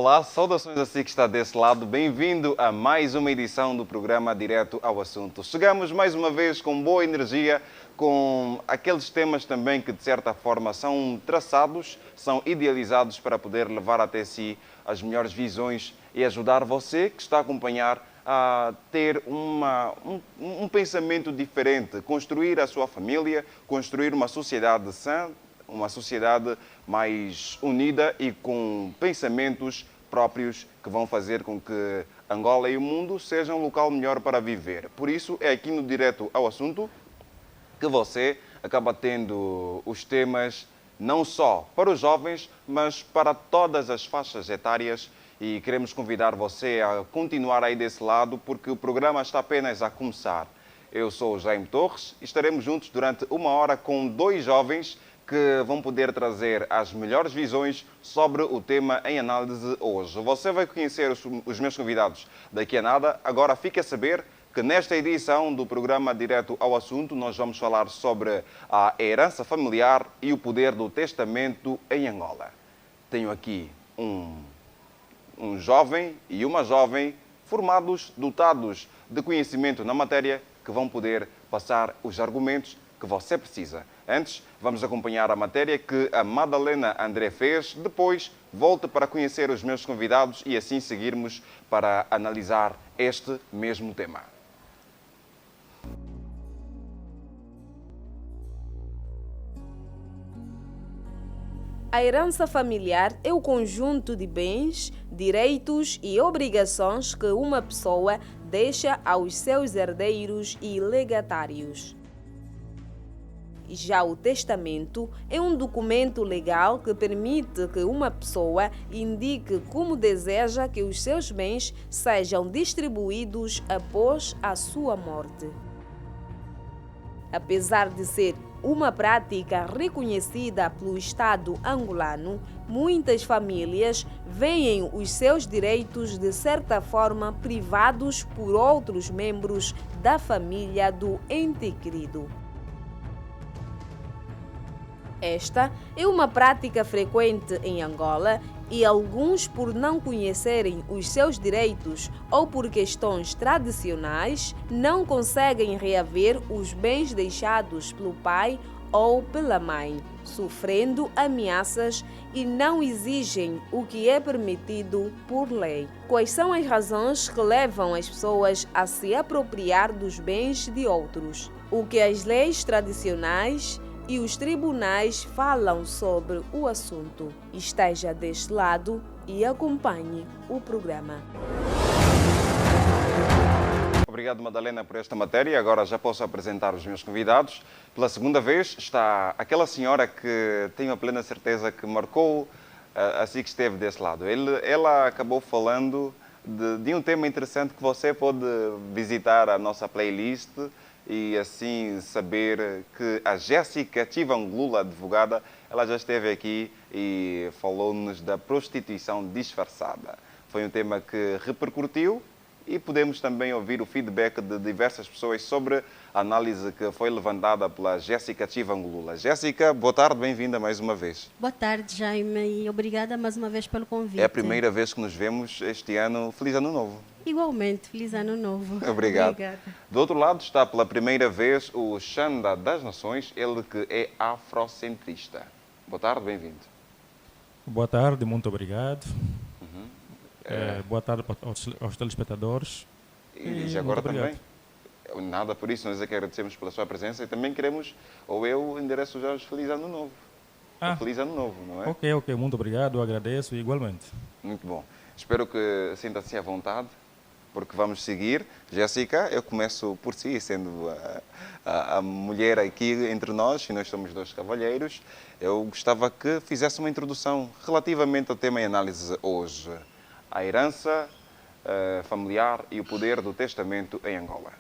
Olá, saudações a si que está desse lado. Bem-vindo a mais uma edição do programa Direto ao Assunto. Chegamos mais uma vez com boa energia, com aqueles temas também que de certa forma são traçados, são idealizados para poder levar até si as melhores visões e ajudar você que está a acompanhar a ter um pensamento diferente, construir a sua família, construir uma sociedade sã, uma sociedade mais unida e com pensamentos próprios que vão fazer com que Angola e o mundo sejam um local melhor para viver. Por isso, é aqui no Direto ao Assunto que você acaba tendo os temas não só para os jovens, mas para todas as faixas etárias. E queremos convidar você a continuar aí desse lado, porque o programa está apenas a começar. Eu sou o Jaime Torres e estaremos juntos durante uma hora com dois jovens que vão poder trazer as melhores visões sobre o tema em análise hoje. Você vai conhecer os meus convidados daqui a nada. Agora fique a saber que nesta edição do programa Direto ao Assunto nós vamos falar sobre a herança familiar e o poder do testamento em Angola. Tenho aqui um jovem e uma jovem formados, dotados de conhecimento na matéria, que vão poder passar os argumentos que você precisa. Antes, vamos acompanhar a matéria que a Madalena André fez. Depois, volto para conhecer os meus convidados e assim seguirmos para analisar este mesmo tema. A herança familiar é o conjunto de bens, direitos e obrigações que uma pessoa deixa aos seus herdeiros e legatários. Já o testamento é um documento legal que permite que uma pessoa indique como deseja que os seus bens sejam distribuídos após a sua morte. Apesar de ser uma prática reconhecida pelo Estado angolano, muitas famílias veem os seus direitos de certa forma privados por outros membros da família do ente querido. Esta é uma prática frequente em Angola e alguns, por não conhecerem os seus direitos ou por questões tradicionais, não conseguem reaver os bens deixados pelo pai ou pela mãe, sofrendo ameaças e não exigem o que é permitido por lei. Quais são as razões que levam as pessoas a se apropriar dos bens de outros? O que as leis tradicionais e os tribunais falam sobre o assunto. Esteja deste lado e acompanhe o programa. Obrigado, Madalena, por esta matéria. Agora já posso apresentar os meus convidados. Pela segunda vez está aquela senhora que tenho a plena certeza que marcou assim que esteve desse lado. Ela acabou falando de um tema interessante que você pode visitar a nossa playlist e assim saber que a Jéssica Chivanglula, advogada, ela já esteve aqui e falou-nos da prostituição disfarçada. Foi um tema que repercutiu e podemos também ouvir o feedback de diversas pessoas sobre a análise que foi levantada pela Jéssica Chivanglula. Jéssica, boa tarde, bem-vinda mais uma vez. Boa tarde, Jaime, e obrigada mais uma vez pelo convite. É a primeira vez que nos vemos este ano. Feliz Ano Novo. Igualmente, feliz Ano Novo. Obrigado. Obrigada. Do outro lado está pela primeira vez o Xanda das Nações, ele que é afrocentrista. Boa tarde, bem-vindo. Boa tarde, muito obrigado. Boa tarde aos telespectadores. E já agora muito também. Nada por isso, nós é que agradecemos pela sua presença e também queremos, ou eu endereço já os Feliz Ano Novo. Feliz Ano Novo, não é? Ok, muito obrigado, agradeço igualmente. Muito bom. Espero que sinta-se à vontade, porque vamos seguir. Jéssica, eu começo por si, sendo a mulher aqui entre nós, e nós somos dois cavalheiros. Eu gostava que fizesse uma introdução relativamente ao tema em análise hoje. A herança familiar e o poder do testamento em Angola.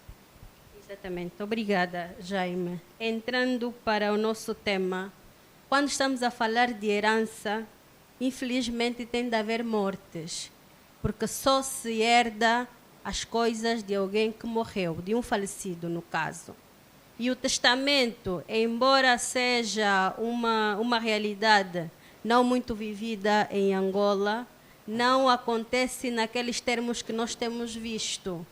Exatamente, obrigada, Jaime. Entrando para o nosso tema, quando estamos a falar de herança, infelizmente tem de haver mortes, porque só se herda as coisas de alguém que morreu, de um falecido no caso. E o testamento, embora seja uma realidade não muito vivida em Angola, não acontece naqueles termos que nós temos visto,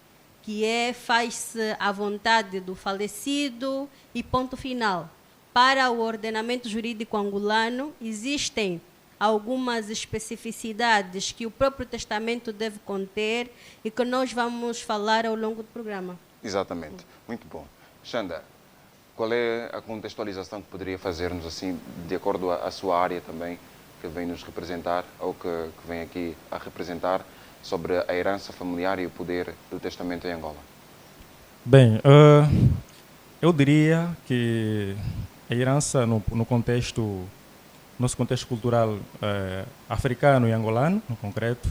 que faz-se à vontade do falecido e ponto final. Para o ordenamento jurídico angolano, existem algumas especificidades que o próprio testamento deve conter e que nós vamos falar ao longo do programa. Exatamente. Muito bom. Xanda, qual é a contextualização que poderia fazer-nos, assim, de acordo à sua área também, que vem nos representar, ou que vem aqui a representar, sobre a herança familiar e o poder do testamento em Angola? Bem, eu diria que a herança no nosso contexto cultural africano e angolano, no concreto,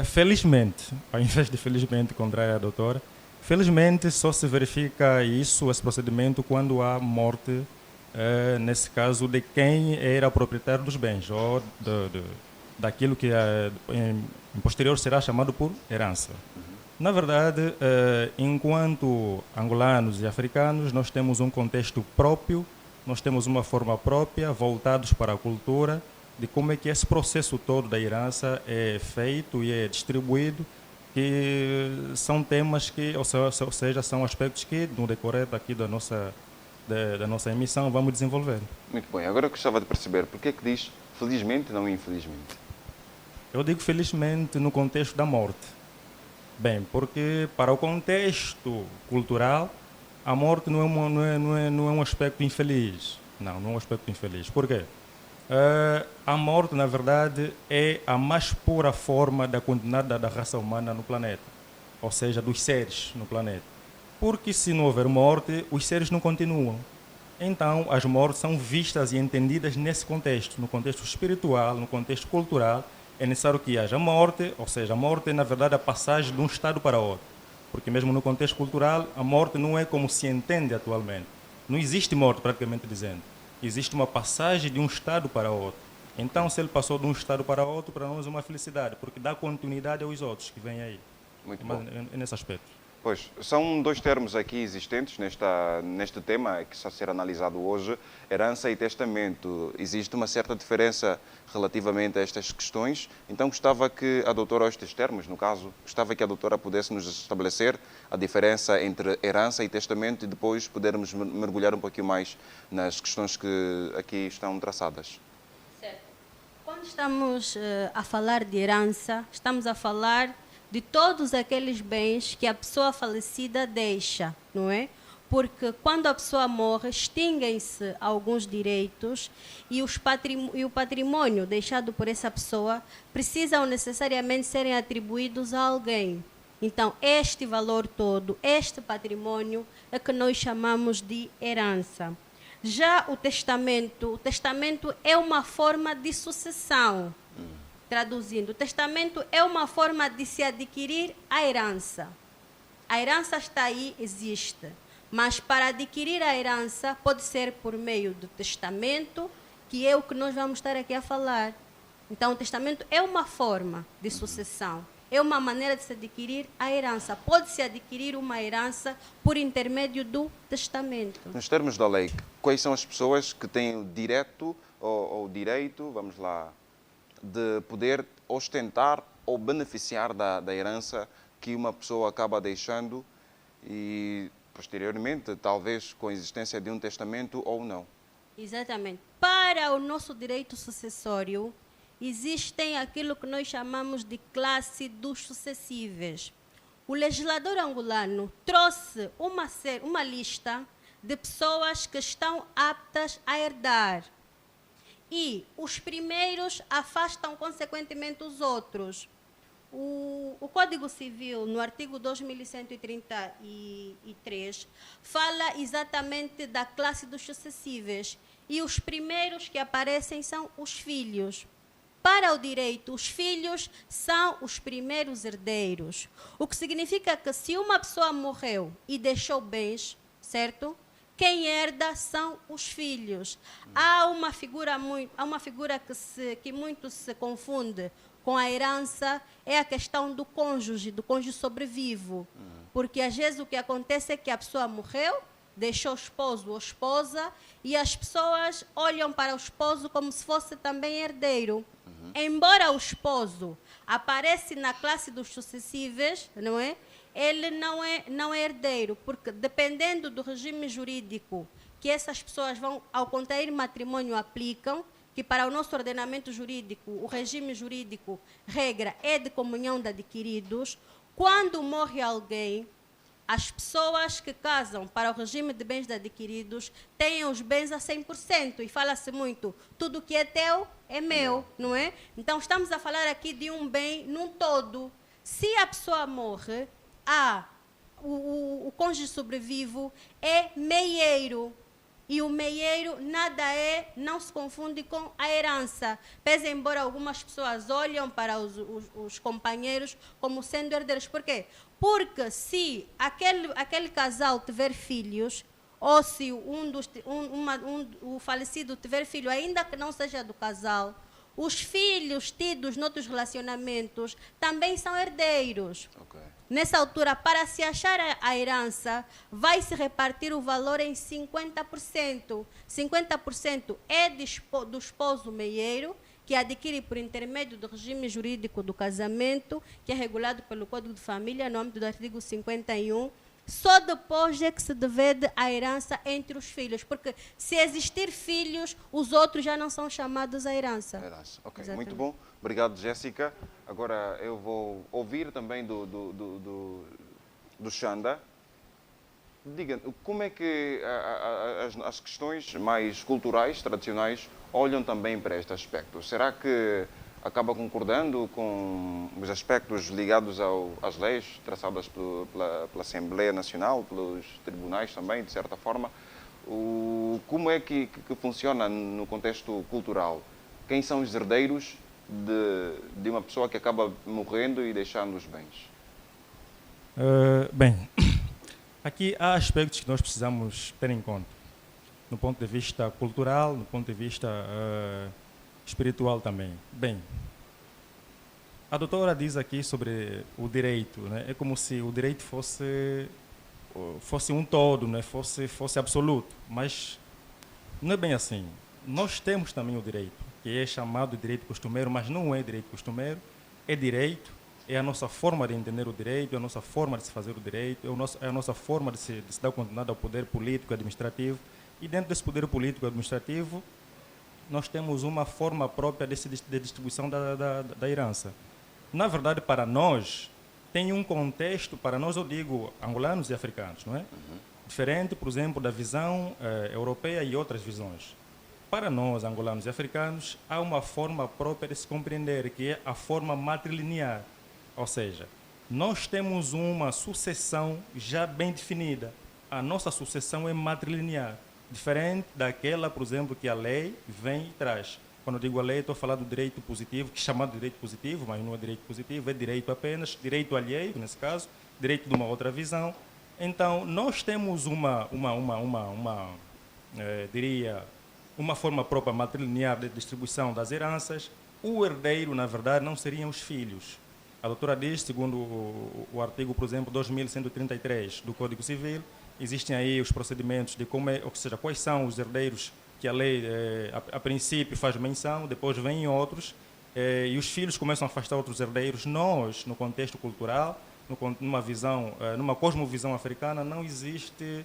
felizmente, ao invés de felizmente, contrário à doutora, felizmente só se verifica esse procedimento quando há morte, nesse caso, de quem era proprietário dos bens, ou daquilo que em posterior será chamado por herança. Na verdade, enquanto angolanos e africanos, nós temos um contexto próprio, nós temos uma forma própria, voltados para a cultura, de como é que esse processo todo da herança é feito e é distribuído, que são temas que, ou seja, são aspectos que, no decorrer daqui da nossa emissão, vamos desenvolver. Muito bem. Agora eu gostava de perceber por que é que diz felizmente e não infelizmente. Eu digo felizmente no contexto da morte. Bem, porque para o contexto cultural, a morte não é um aspecto infeliz. Não é um aspecto infeliz. Por quê? A morte, na verdade, é a mais pura forma da continuidade da raça humana no planeta. Ou seja, dos seres no planeta. Porque se não houver morte, os seres não continuam. Então, as mortes são vistas e entendidas nesse contexto, no contexto espiritual, no contexto cultural. É necessário que haja morte, ou seja, a morte é, na verdade, a passagem de um estado para outro. Porque mesmo no contexto cultural, a morte não é como se entende atualmente. Não existe morte, praticamente dizendo. Existe uma passagem de um estado para outro. Então, se ele passou de um estado para outro, para nós é uma felicidade, porque dá continuidade aos outros que vêm aí. Muito bom. Nesse aspecto. Pois, são dois termos aqui existentes neste tema que está a ser analisado hoje, herança e testamento. Existe uma certa diferença relativamente a estas questões, então gostava que a doutora, estes termos, no caso, gostava que a doutora pudesse nos estabelecer a diferença entre herança e testamento e depois podermos mergulhar um pouquinho mais nas questões que aqui estão traçadas. Certo. Quando estamos a falar de herança, estamos a falar de todos aqueles bens que a pessoa falecida deixa, não é? Porque quando a pessoa morre, extinguem-se alguns direitos e o patrimônio deixado por essa pessoa precisam necessariamente serem atribuídos a alguém. Então, este valor todo, este patrimônio, é que nós chamamos de herança. Já o testamento é uma forma de sucessão. Traduzindo, o testamento é uma forma de se adquirir a herança. A herança está aí, existe. Mas para adquirir a herança pode ser por meio do testamento, que é o que nós vamos estar aqui a falar. Então, o testamento é uma forma de sucessão. É uma maneira de se adquirir a herança. Pode-se adquirir uma herança por intermédio do testamento. Nos termos da lei, quais são as pessoas que têm o direito ou direito, vamos lá, de poder ostentar ou beneficiar da herança que uma pessoa acaba deixando e, posteriormente, talvez com a existência de um testamento ou não? Exatamente. Para o nosso direito sucessório, existem aquilo que nós chamamos de classe dos sucessíveis. O legislador angolano trouxe uma lista de pessoas que estão aptas a herdar. E os primeiros afastam, consequentemente, os outros. O Código Civil, no artigo 2133, fala exatamente da classe dos sucessíveis. E os primeiros que aparecem são os filhos. Para o direito, os filhos são os primeiros herdeiros. O que significa que se uma pessoa morreu e deixou bens, certo? Quem herda são os filhos. Há uma figura que muito se confunde com a herança, é a questão do cônjuge sobrevivo. Porque às vezes o que acontece é que a pessoa morreu, deixou o esposo ou esposa, e as pessoas olham para o esposo como se fosse também herdeiro. Embora o esposo apareça na classe dos sucessíveis, não é? Ele não é herdeiro, porque dependendo do regime jurídico que essas pessoas vão, ao contrair matrimônio, aplicam, que para o nosso ordenamento jurídico, o regime jurídico, regra, é de comunhão de adquiridos. Quando morre alguém, as pessoas que casam para o regime de bens de adquiridos têm os bens a 100%. E fala-se muito, tudo que é teu é meu, não é? Então, estamos a falar aqui de um bem num todo. Se a pessoa morre, o cônjuge sobrevivo é meieiro. E o meieiro não se confunde com a herança. Pese embora algumas pessoas olham para os companheiros como sendo herdeiros. Por quê? Porque se aquele casal tiver filhos, ou se o falecido tiver filho, ainda que não seja do casal, os filhos tidos noutros relacionamentos também são herdeiros. Okay. Nessa altura, para se achar a herança, vai se repartir o valor em 50%. 50% é do esposo meieiro, que adquire por intermédio do regime jurídico do casamento, que é regulado pelo Código de Família, no âmbito do artigo 51. Só depois é que se divide a herança entre os filhos, porque se existir filhos, os outros já não são chamados a herança. Ok, muito bom. Obrigado, Jéssica. Agora eu vou ouvir também do Xanda. Diga, como é que as questões mais culturais, tradicionais, olham também para este aspecto? Será que acaba concordando com os aspectos ligados às leis traçadas pela Assembleia Nacional, pelos tribunais também, de certa forma? Como é que funciona no contexto cultural? Quem são os herdeiros de uma pessoa que acaba morrendo e deixando os bens? Bem, aqui há aspectos que nós precisamos ter em conta, no ponto de vista cultural, no ponto de vista espiritual também. Bem, a doutora diz aqui sobre o direito, né? É como se o direito fosse um todo, né? fosse absoluto, mas não é bem assim. Nós temos também o direito, que é chamado de direito costumeiro, mas não é direito costumeiro, é direito, é a nossa forma de entender o direito, é a nossa forma de se fazer o direito, é a nossa forma de se dar continuidade ao poder político e administrativo, e dentro desse poder político e administrativo, nós temos uma forma própria de distribuição da herança. Na verdade, para nós, tem um contexto, para nós eu digo angolanos e africanos, não é? Diferente, por exemplo, da visão europeia e outras visões. Para nós, angolanos e africanos, há uma forma própria de se compreender, que é a forma matrilinear. Ou seja, nós temos uma sucessão já bem definida. A nossa sucessão é matrilinear. Diferente daquela, por exemplo, que a lei vem e traz. Quando eu digo a lei, estou a falar do direito positivo, que é chamado de direito positivo, mas não é direito positivo, é direito apenas, direito alheio, nesse caso, direito de uma outra visão. Então, nós temos uma forma própria matrilinear de distribuição das heranças. O herdeiro, na verdade, não seriam os filhos. A doutora diz, segundo o artigo, por exemplo, 2133 do Código Civil, existem aí os procedimentos de como ou seja, quais são os herdeiros que a lei, a princípio, faz menção, depois vêm outros, e os filhos começam a afastar outros herdeiros. Nós, no contexto cultural, numa cosmovisão africana, não existe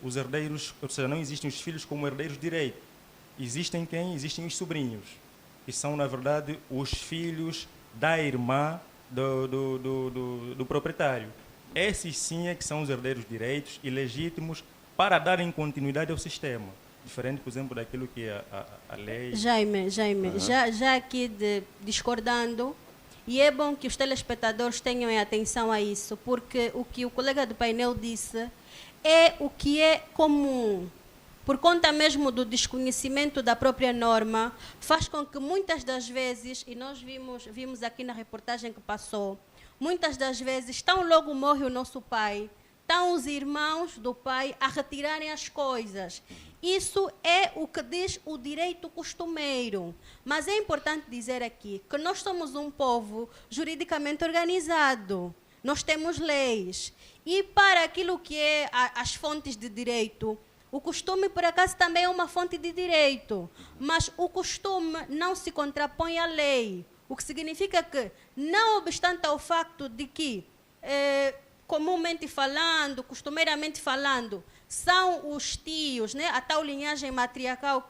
os herdeiros, ou seja, não existem os filhos como herdeiros direito. Existem quem? Existem os sobrinhos, que são, na verdade, os filhos da irmã do proprietário. Esses sim é que são os herdeiros direitos e legítimos para darem continuidade ao sistema. Diferente, por exemplo, daquilo que é a lei... Jaime, já aqui discordando, e é bom que os telespectadores tenham atenção a isso, porque o que o colega do painel disse é o que é comum. Por conta mesmo do desconhecimento da própria norma, faz com que muitas das vezes, e nós vimos aqui na reportagem que passou, muitas das vezes, tão logo morre o nosso pai, estão os irmãos do pai a retirarem as coisas. Isso é o que diz o direito costumeiro. Mas é importante dizer aqui que nós somos um povo juridicamente organizado. Nós temos leis. E para aquilo que é as fontes de direito, O costume, por acaso, também é uma fonte de direito, mas o costume não se contrapõe à lei, o que significa que, não obstante ao facto de que, comumente falando, costumeiramente falando, são os tios, né, a tal linhagem matriarcal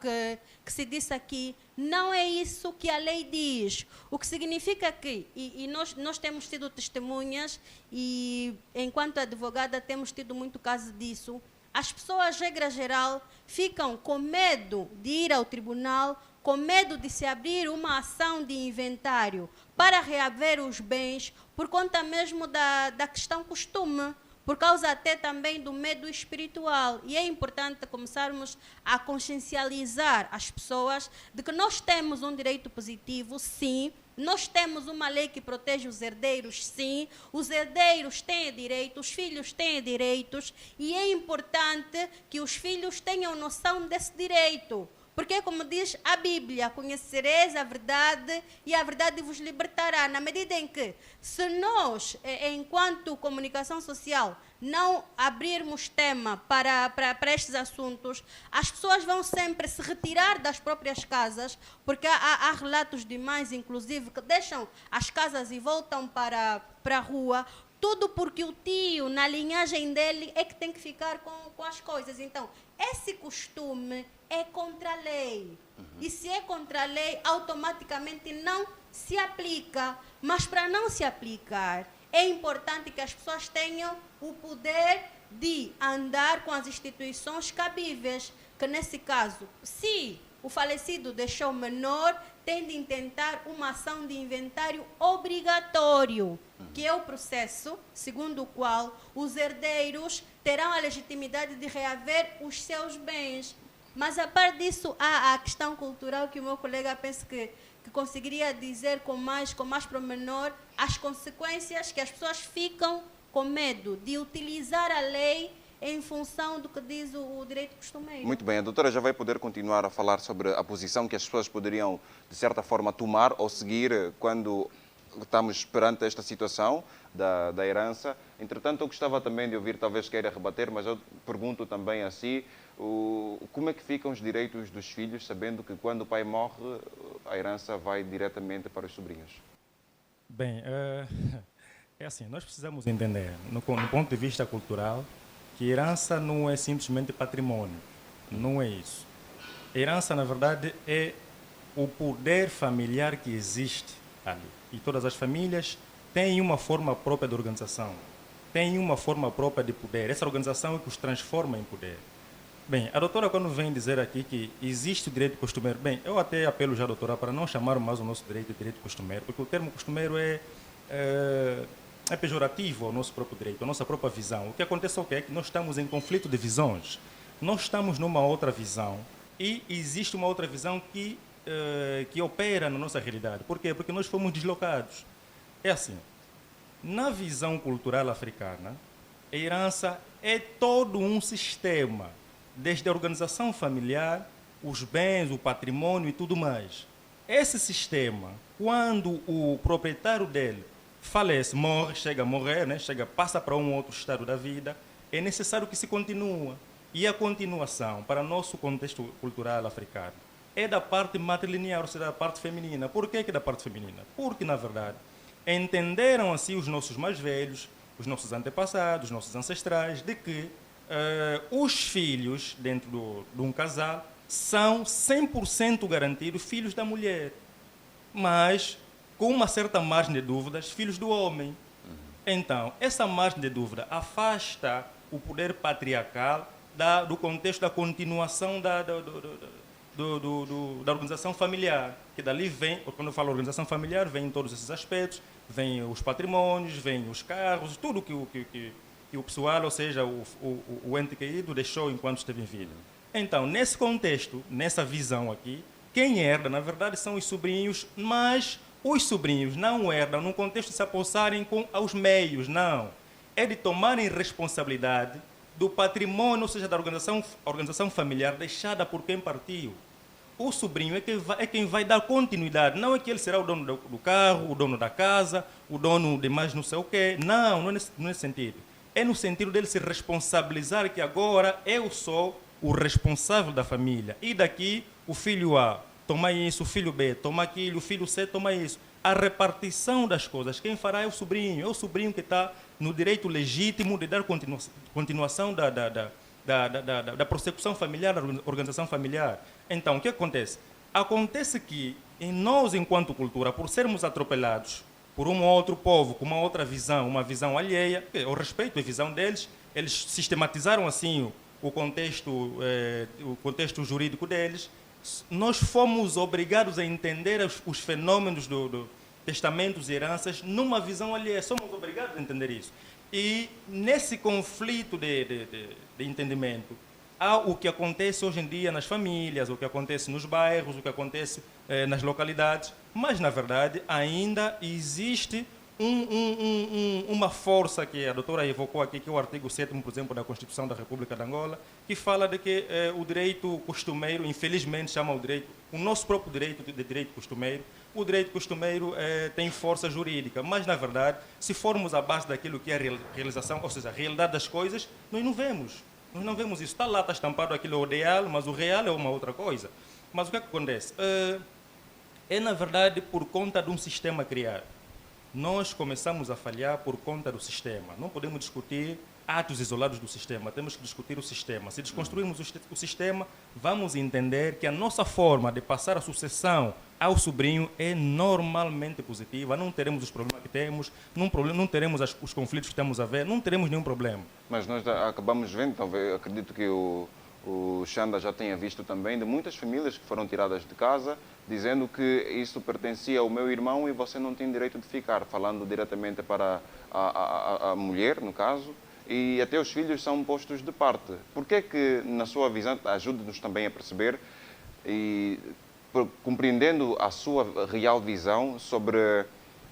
que se disse aqui, não é isso que a lei diz. O que significa que, e nós temos tido testemunhas, e enquanto advogada temos tido muito caso disso, as pessoas, regra geral, ficam com medo de ir ao tribunal, com medo de se abrir uma ação de inventário para reaver os bens, por conta mesmo da questão costume, por causa até também do medo espiritual. E é importante começarmos a consciencializar as pessoas de que nós temos um direito positivo, sim, nós temos uma lei que protege os herdeiros, sim, os herdeiros têm direitos, os filhos têm direitos, e é importante que os filhos tenham noção desse direito. Porque, como diz a Bíblia, conhecereis a verdade e a verdade vos libertará. Na medida em que, se nós, enquanto comunicação social, não abrirmos tema para estes assuntos, as pessoas vão sempre se retirar das próprias casas, porque há relatos de mães, inclusive, que deixam as casas e voltam para a rua, tudo porque o tio, na linhagem dele, é que tem que ficar com as coisas. Então, esse costume é contra a lei. E se é contra a lei, automaticamente não se aplica. Mas para não se aplicar, é importante que as pessoas tenham o poder de andar com as instituições cabíveis, que nesse caso, se o falecido deixou menor, tem de intentar uma ação de inventário obrigatório, que é o processo segundo o qual os herdeiros terão a legitimidade de reaver os seus bens. Mas, a par disso, há a questão cultural que o meu colega pensa que conseguiria dizer com mais promenor, as consequências que as pessoas ficam com medo de utilizar a lei em função do que diz o direito costumeiro. Muito bem, a doutora já vai poder continuar a falar sobre a posição que as pessoas poderiam, de certa forma, tomar ou seguir quando estamos perante esta situação da herança. Entretanto, eu gostava também de ouvir, talvez queira rebater, mas eu pergunto também a si, como é que ficam os direitos dos filhos, sabendo que quando o pai morre, a herança vai diretamente para os sobrinhos? Bem, é assim, nós precisamos entender, no ponto de vista cultural, que herança não é simplesmente patrimônio, não é isso. Herança, na verdade, é o poder familiar que existe ali. E todas as famílias têm uma forma própria de organização, têm uma forma própria de poder. Essa organização é que os transforma em poder. Bem, a doutora, quando vem dizer aqui que existe o direito costumeiro, bem, eu até apelo já, doutora, para não chamar mais o nosso direito de direito costumeiro, porque o termo costumeiro é pejorativo ao nosso próprio direito, à nossa própria visão. O que acontece é que nós estamos em conflito de visões. Nós estamos numa outra visão e existe uma outra visão que opera na nossa realidade. Por quê? Porque nós fomos deslocados. É assim, na visão cultural africana, a herança é todo um sistema, desde a organização familiar, os bens, o patrimônio e tudo mais. Esse sistema, quando o proprietário dele falece, morre, chega a morrer, né? Passa para um outro estado da vida, é necessário que se continue. E a continuação, para o nosso contexto cultural africano, é da parte matrilinear, ou seja, da parte feminina. Por que é da parte feminina? Porque, na verdade, entenderam assim os nossos mais velhos, os nossos antepassados, os nossos ancestrais, de que os filhos dentro de um casal são 100% garantidos filhos da mulher, mas com uma certa margem de dúvidas, filhos do homem. Então, essa margem de dúvida afasta o poder patriarcal do contexto da continuação da organização familiar, que dali vem, quando eu falo organização familiar, vem todos esses aspectos, vem os patrimônios, vem os carros, tudo que o pessoal, ou seja, o ente querido deixou enquanto esteve em vida. Então, nesse contexto, nessa visão aqui, quem herda, na verdade, são os sobrinhos, mas os sobrinhos não herdam no contexto de se apossarem com os meios, não. É de tomarem responsabilidade do patrimônio, ou seja, da organização familiar deixada por quem partiu. O sobrinho é quem vai dar continuidade. Não é que ele será o dono do carro, o dono da casa, o dono de mais não sei o quê. Não é nesse sentido. É no sentido dele se responsabilizar que agora eu sou o responsável da família. E daqui, o filho A toma isso, o filho B toma aquilo, o filho C toma isso. A repartição das coisas, quem fará é o sobrinho que está no direito legítimo de dar continuação da prossecução familiar, da organização familiar. Então, o que acontece? Acontece que em nós, enquanto cultura, por sermos atropelados por um outro povo com uma outra visão, uma visão alheia, eu respeito a visão deles, eles sistematizaram assim o contexto jurídico deles, nós fomos obrigados a entender os fenômenos do testamentos e heranças numa visão alheia, somos obrigados a entender isso. E nesse conflito de entendimento, há o que acontece hoje em dia nas famílias, o que acontece nos bairros, o que acontece nas localidades, mas, na verdade, ainda existe uma força que a doutora evocou aqui, que é o artigo 7º, por exemplo, da Constituição da República de Angola, que fala de que o direito costumeiro, infelizmente, chama o nosso próprio direito de direito costumeiro, o direito costumeiro tem força jurídica, mas, na verdade, se formos à base daquilo que é a realização, ou seja, a realidade das coisas, nós não vemos. Nós não vemos isso. Está lá, está estampado aquilo é o ideal, mas o real é uma outra coisa. Mas o que é que acontece? Na verdade, por conta de um sistema criado. Nós começamos a falhar por conta do sistema. Não podemos discutir atos isolados do sistema, temos que discutir o sistema. Se desconstruirmos o sistema, vamos entender que a nossa forma de passar a sucessão ao sobrinho é normalmente positiva, não teremos os problemas que temos, não teremos os conflitos que estamos a ver, não teremos nenhum problema. Mas nós acabamos vendo, talvez, acredito que o Xanda já tenha visto também, de muitas famílias que foram tiradas de casa, dizendo que isso pertencia ao meu irmão e você não tem direito de ficar, falando diretamente para a mulher, no caso, e até os filhos são postos de parte. Por que é que, na sua visão, ajude-nos também a perceber e compreendendo a sua real visão sobre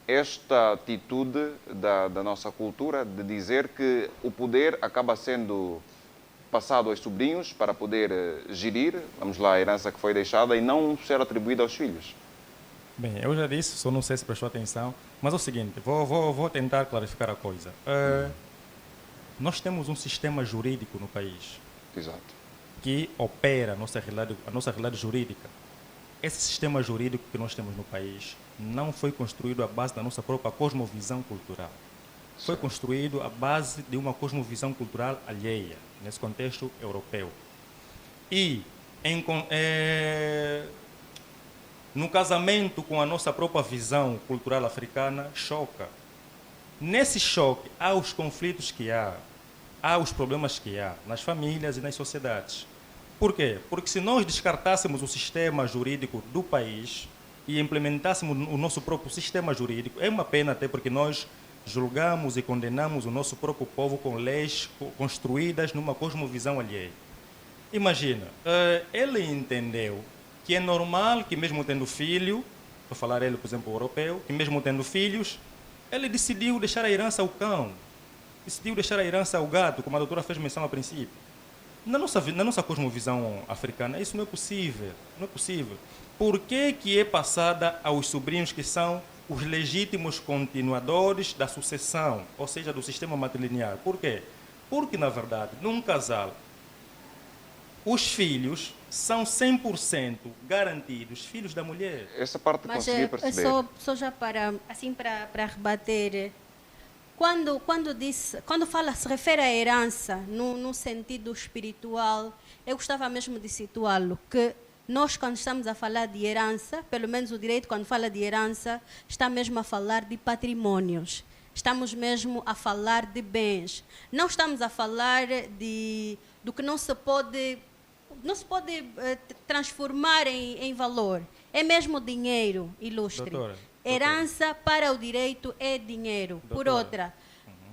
esta atitude da nossa cultura de dizer que o poder acaba sendo passado aos sobrinhos para poder gerir, vamos lá, a herança que foi deixada e não ser atribuída aos filhos? Bem, eu já disse, só não sei se prestou atenção, mas é o seguinte, vou tentar clarificar a coisa. Nós temos um sistema jurídico no país. Exato. Que opera a nossa realidade jurídica. Esse sistema jurídico que nós temos no país não foi construído à base da nossa própria cosmovisão cultural. Foi construído à base de uma cosmovisão cultural alheia, nesse contexto europeu. E no casamento com a nossa própria visão cultural africana, choca. Nesse choque, há os conflitos que há os problemas que há nas famílias e nas sociedades. Por quê? Porque se nós descartássemos o sistema jurídico do país e implementássemos o nosso próprio sistema jurídico, é uma pena até porque nós julgamos e condenamos o nosso próprio povo com leis construídas numa cosmovisão alheia. Imagina, ele entendeu que é normal que mesmo tendo filho, vou falar ele, por exemplo, europeu, que mesmo tendo filhos, ele decidiu deixar a herança ao cão, decidiu deixar a herança ao gato, como a doutora fez menção a princípio. Na nossa cosmovisão africana, isso não é possível. Não é possível. Por que é passada aos sobrinhos que são os legítimos continuadores da sucessão, ou seja, do sistema matrilinear? Por quê? Porque, na verdade, num casal, os filhos são 100% garantidos filhos da mulher. Essa parte consegui perceber. Só já para rebater. Quando se refere à herança no sentido espiritual, eu gostava mesmo de situá-lo, que nós, quando estamos a falar de herança, pelo menos o direito, quando fala de herança, está mesmo a falar de patrimônios. Estamos mesmo a falar de bens. Não estamos a falar do que não se pode transformar em valor. É mesmo dinheiro, ilustre. Doutora. Herança para o direito é dinheiro. Doutora. Por outra,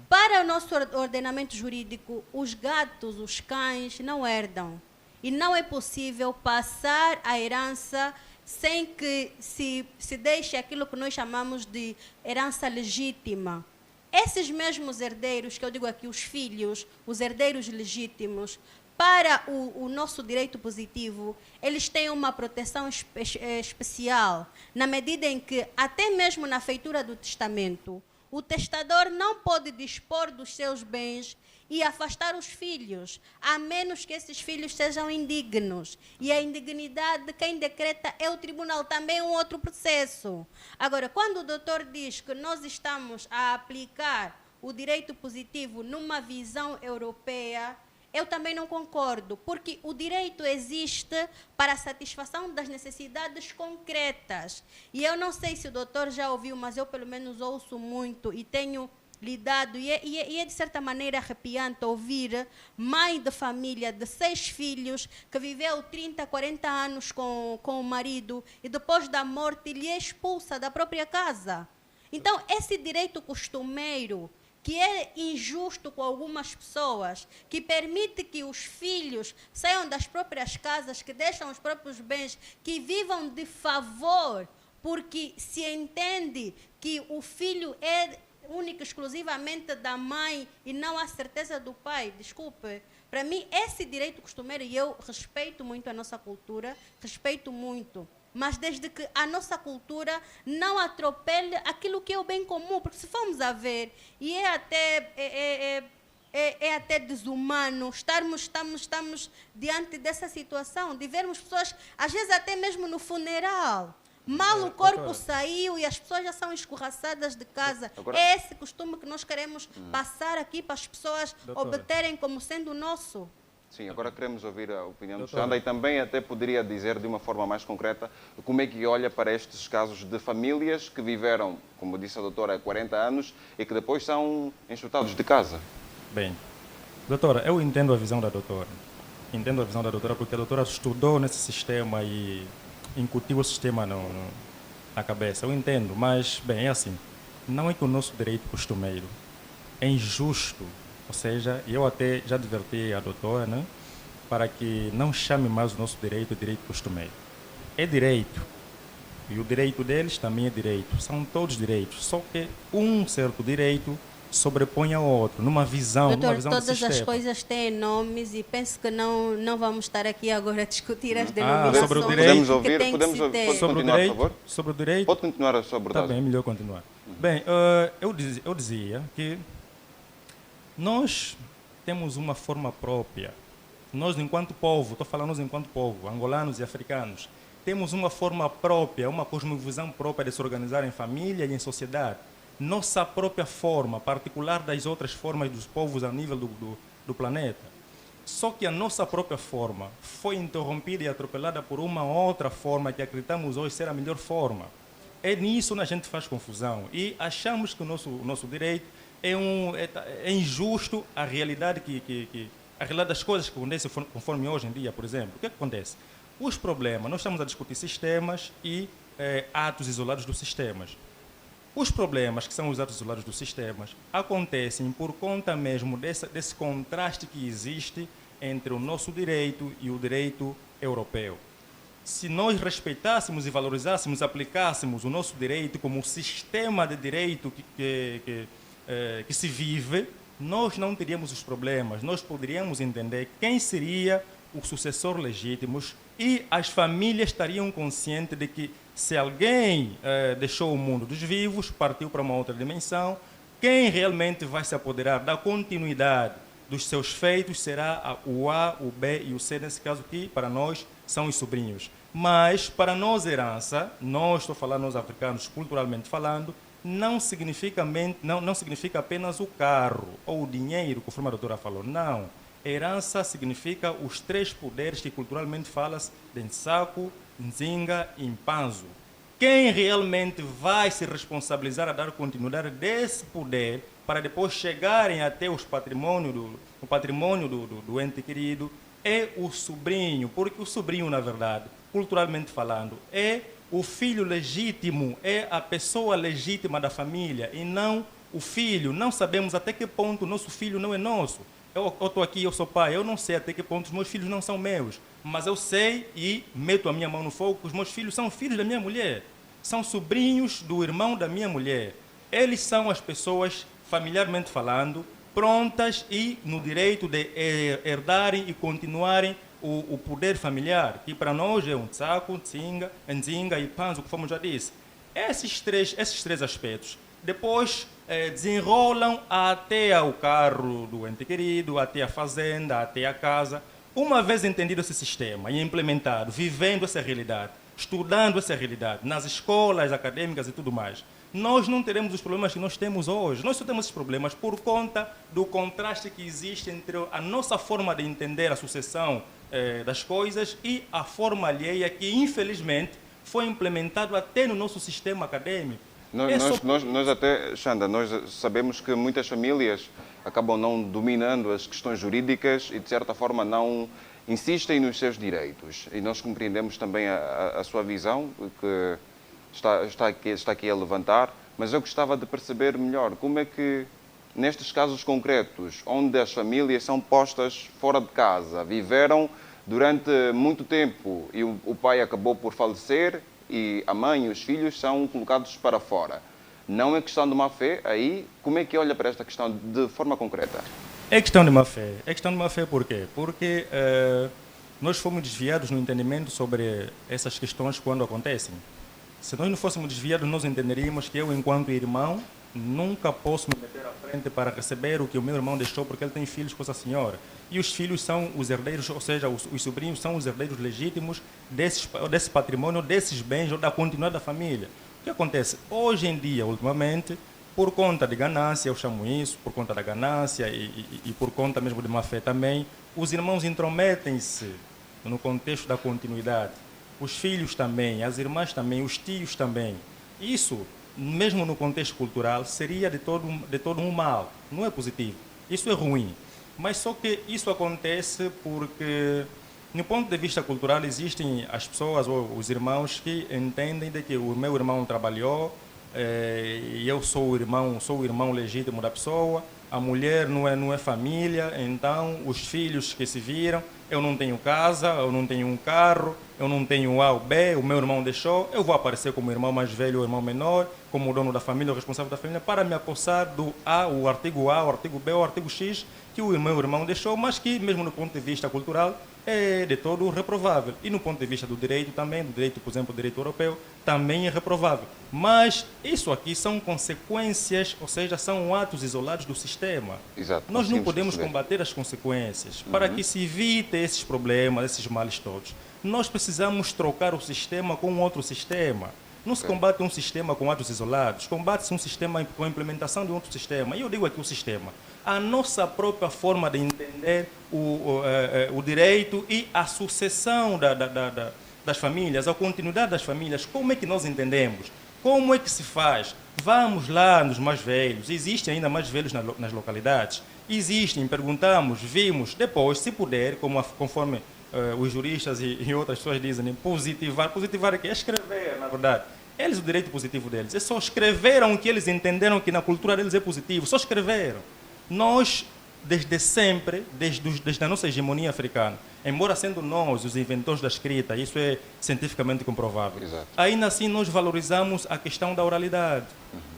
para o nosso ordenamento jurídico, os gatos, os cães não herdam. E não é possível passar a herança sem que se deixe aquilo que nós chamamos de herança legítima. Esses mesmos herdeiros, que eu digo aqui, os filhos, os herdeiros legítimos, para o nosso direito positivo, eles têm uma proteção especial, na medida em que, até mesmo na feitura do testamento, o testador não pode dispor dos seus bens e afastar os filhos, a menos que esses filhos sejam indignos. E a indignidade de quem decreta é o tribunal, também um outro processo. Agora, quando o doutor diz que nós estamos a aplicar o direito positivo numa visão europeia, eu também não concordo, porque o direito existe para a satisfação das necessidades concretas. E eu não sei se o doutor já ouviu, mas eu pelo menos ouço muito e tenho lidado, e é de certa maneira arrepiante ouvir mãe de família de 6 filhos que viveu 30, 40 anos com o marido e depois da morte lhe é expulsa da própria casa. Então, esse direito costumeiro, que é injusto com algumas pessoas, que permite que os filhos saiam das próprias casas, que deixam os próprios bens, que vivam de favor, porque se entende que o filho é única e exclusivamente da mãe e não há certeza do pai. Desculpe, para mim esse direito costumeiro, e eu respeito muito a nossa cultura, respeito muito, mas desde que a nossa cultura não atropele aquilo que é o bem comum, porque se formos a ver, e é até desumano estamos diante dessa situação, de vermos pessoas, às vezes até mesmo no funeral, mal o corpo saiu e as pessoas já são escorraçadas de casa. Agora, é esse costume que nós queremos passar aqui para as pessoas obterem como sendo nosso. Sim, agora queremos ouvir a opinião do Xanda e também até poderia dizer de uma forma mais concreta como é que olha para estes casos de famílias que viveram, como disse a doutora, há 40 anos e que depois são enxutados de casa. Bem, doutora, eu entendo a visão da doutora. Entendo a visão da doutora porque a doutora estudou nesse sistema e incutiu o sistema na cabeça. Eu entendo, mas, bem, é assim. Não é que o nosso direito costumeiro é injusto. Ou seja, eu até já adverti a doutora, né, para que não chame mais o nosso direito de direito costumeiro. É direito. E o direito deles também é direito. São todos direitos. Só que um certo direito sobrepõe ao outro, numa visão, doutor, numa visão do sistema. Todas as coisas têm nomes e penso que não vamos estar aqui agora a discutir as denominações. Sobre o direito, podemos ouvir, pode continuar, por favor? Sobre o direito, pode continuar a sua abordagem. Está bem, melhor continuar. Bem, eu dizia que nós temos uma forma própria. Nós, enquanto povo, estou falando nós enquanto povo, angolanos e africanos, temos uma forma própria, uma cosmovisão própria de se organizar em família e em sociedade. Nossa própria forma, particular das outras formas dos povos a nível do planeta. Só que a nossa própria forma foi interrompida e atropelada por uma outra forma que acreditamos hoje ser a melhor forma. É nisso que a gente faz confusão e achamos que o nosso direito é injusto a realidade a realidade das coisas que acontecem conforme hoje em dia, por exemplo. O que acontece? Os problemas, nós estamos a discutir sistemas e atos isolados dos sistemas. Os problemas, que são os atos isolados dos sistemas, acontecem por conta mesmo desse contraste que existe entre o nosso direito e o direito europeu. Se nós respeitássemos e valorizássemos, aplicássemos o nosso direito como um sistema de direito que se vive, nós não teríamos os problemas, nós poderíamos entender quem seria o sucessor legítimo e as famílias estariam conscientes de que se alguém deixou o mundo dos vivos, partiu para uma outra dimensão, quem realmente vai se apoderar da continuidade dos seus feitos será o A, o B e o C, nesse caso que para nós são os sobrinhos. Mas para nós herança, estou falando nós africanos culturalmente falando, não significa apenas o carro ou o dinheiro, conforme a doutora falou, não. Herança significa os 3 poderes que culturalmente fala-se de Nsaku, Nzinga e Mpanzo. Quem realmente vai se responsabilizar a dar continuidade desse poder para depois chegarem até o patrimônio do ente querido é o sobrinho, porque o sobrinho, na verdade, culturalmente falando, é o filho legítimo, é a pessoa legítima da família e não o filho. Não sabemos até que ponto o nosso filho não é nosso. Eu estou aqui, eu sou pai, eu não sei até que ponto os meus filhos não são meus, mas eu sei e meto a minha mão no fogo que os meus filhos são filhos da minha mulher, são sobrinhos do irmão da minha mulher. Eles são as pessoas, familiarmente falando, prontas e no direito de herdarem e continuarem o poder familiar, que para nós é um Nsaku, Nzinga e Panzo, como já disse. Esses três aspectos depois desenrolam até ao carro do ente querido, até a fazenda, até a casa. Uma vez entendido esse sistema e implementado, vivendo essa realidade, estudando essa realidade, nas escolas acadêmicas e tudo mais, nós não teremos os problemas que nós temos hoje. Nós só temos esses problemas por conta do contraste que existe entre a nossa forma de entender a sucessão das coisas e a forma alheia que, infelizmente, foi implementado até no nosso sistema acadêmico. Nós até, Xanda, nós sabemos que muitas famílias acabam não dominando as questões jurídicas e, de certa forma, não insistem nos seus direitos. E nós compreendemos também a sua visão, que está aqui a levantar, mas eu gostava de perceber melhor como é que, nestes casos concretos, onde as famílias são postas fora de casa, viveram durante muito tempo e o pai acabou por falecer e a mãe e os filhos são colocados para fora. Não é questão de má fé, aí como é que olha para esta questão de forma concreta? É questão de má fé. É questão de má fé por quê? Porque nós fomos desviados no entendimento sobre essas questões quando acontecem. Se nós não fôssemos desviados, nós entenderíamos que eu, enquanto irmão, nunca posso me meter à frente para receber o que o meu irmão deixou, porque ele tem filhos com essa senhora. E os filhos são os herdeiros, ou seja, os sobrinhos são os herdeiros legítimos desse patrimônio, desses bens ou da continuidade da família. O que acontece? Hoje em dia, ultimamente, por conta de ganância, eu chamo isso, por conta da ganância e por conta mesmo de má fé também, os irmãos intrometem-se no contexto da continuidade. Os filhos também, as irmãs também, os tios também. Isso, mesmo no contexto cultural, seria de todo um mal. Não é positivo. Isso é ruim. Mas só que isso acontece porque, no ponto de vista cultural, existem as pessoas ou os irmãos que entendem de que o meu irmão trabalhou e eu sou o irmão legítimo da pessoa, a mulher não é família, então os filhos que se viram, eu não tenho casa, eu não tenho um carro, eu não tenho A ou B, o meu irmão deixou, eu vou aparecer como irmão mais velho ou irmão menor, como o dono da família, o responsável da família, para me apossar do o artigo B ou o artigo X que o meu irmão deixou, mas que, mesmo no ponto de vista cultural, é de todo reprovável. E no ponto de vista do direito também, do direito, por exemplo, do direito europeu, também é reprovável. Mas isso aqui são consequências, ou seja, são atos isolados do sistema. Exato, nós não podemos combater as consequências. Para que se evite esses problemas, esses males todos, nós precisamos trocar o sistema com outro sistema. Não se combate um sistema com atos isolados, combate-se um sistema com a implementação de outro sistema. E eu digo aqui o sistema. A nossa própria forma de entender o direito e a sucessão das famílias, a continuidade das famílias, como é que nós entendemos? Como é que se faz? Vamos lá nos mais velhos, existem ainda mais velhos nas localidades? Existem, perguntamos, vimos, depois, se puder, conforme os juristas e outras pessoas dizem, positivar. Positivar é que é escrever, na verdade. Eles, o direito positivo deles, é só escreveram o que eles entenderam que na cultura deles é positivo, só escreveram. Nós, desde sempre, desde a nossa hegemonia africana, embora sendo nós os inventores da escrita, isso é cientificamente comprovável, Exato. ainda assim nós valorizamos a questão da oralidade,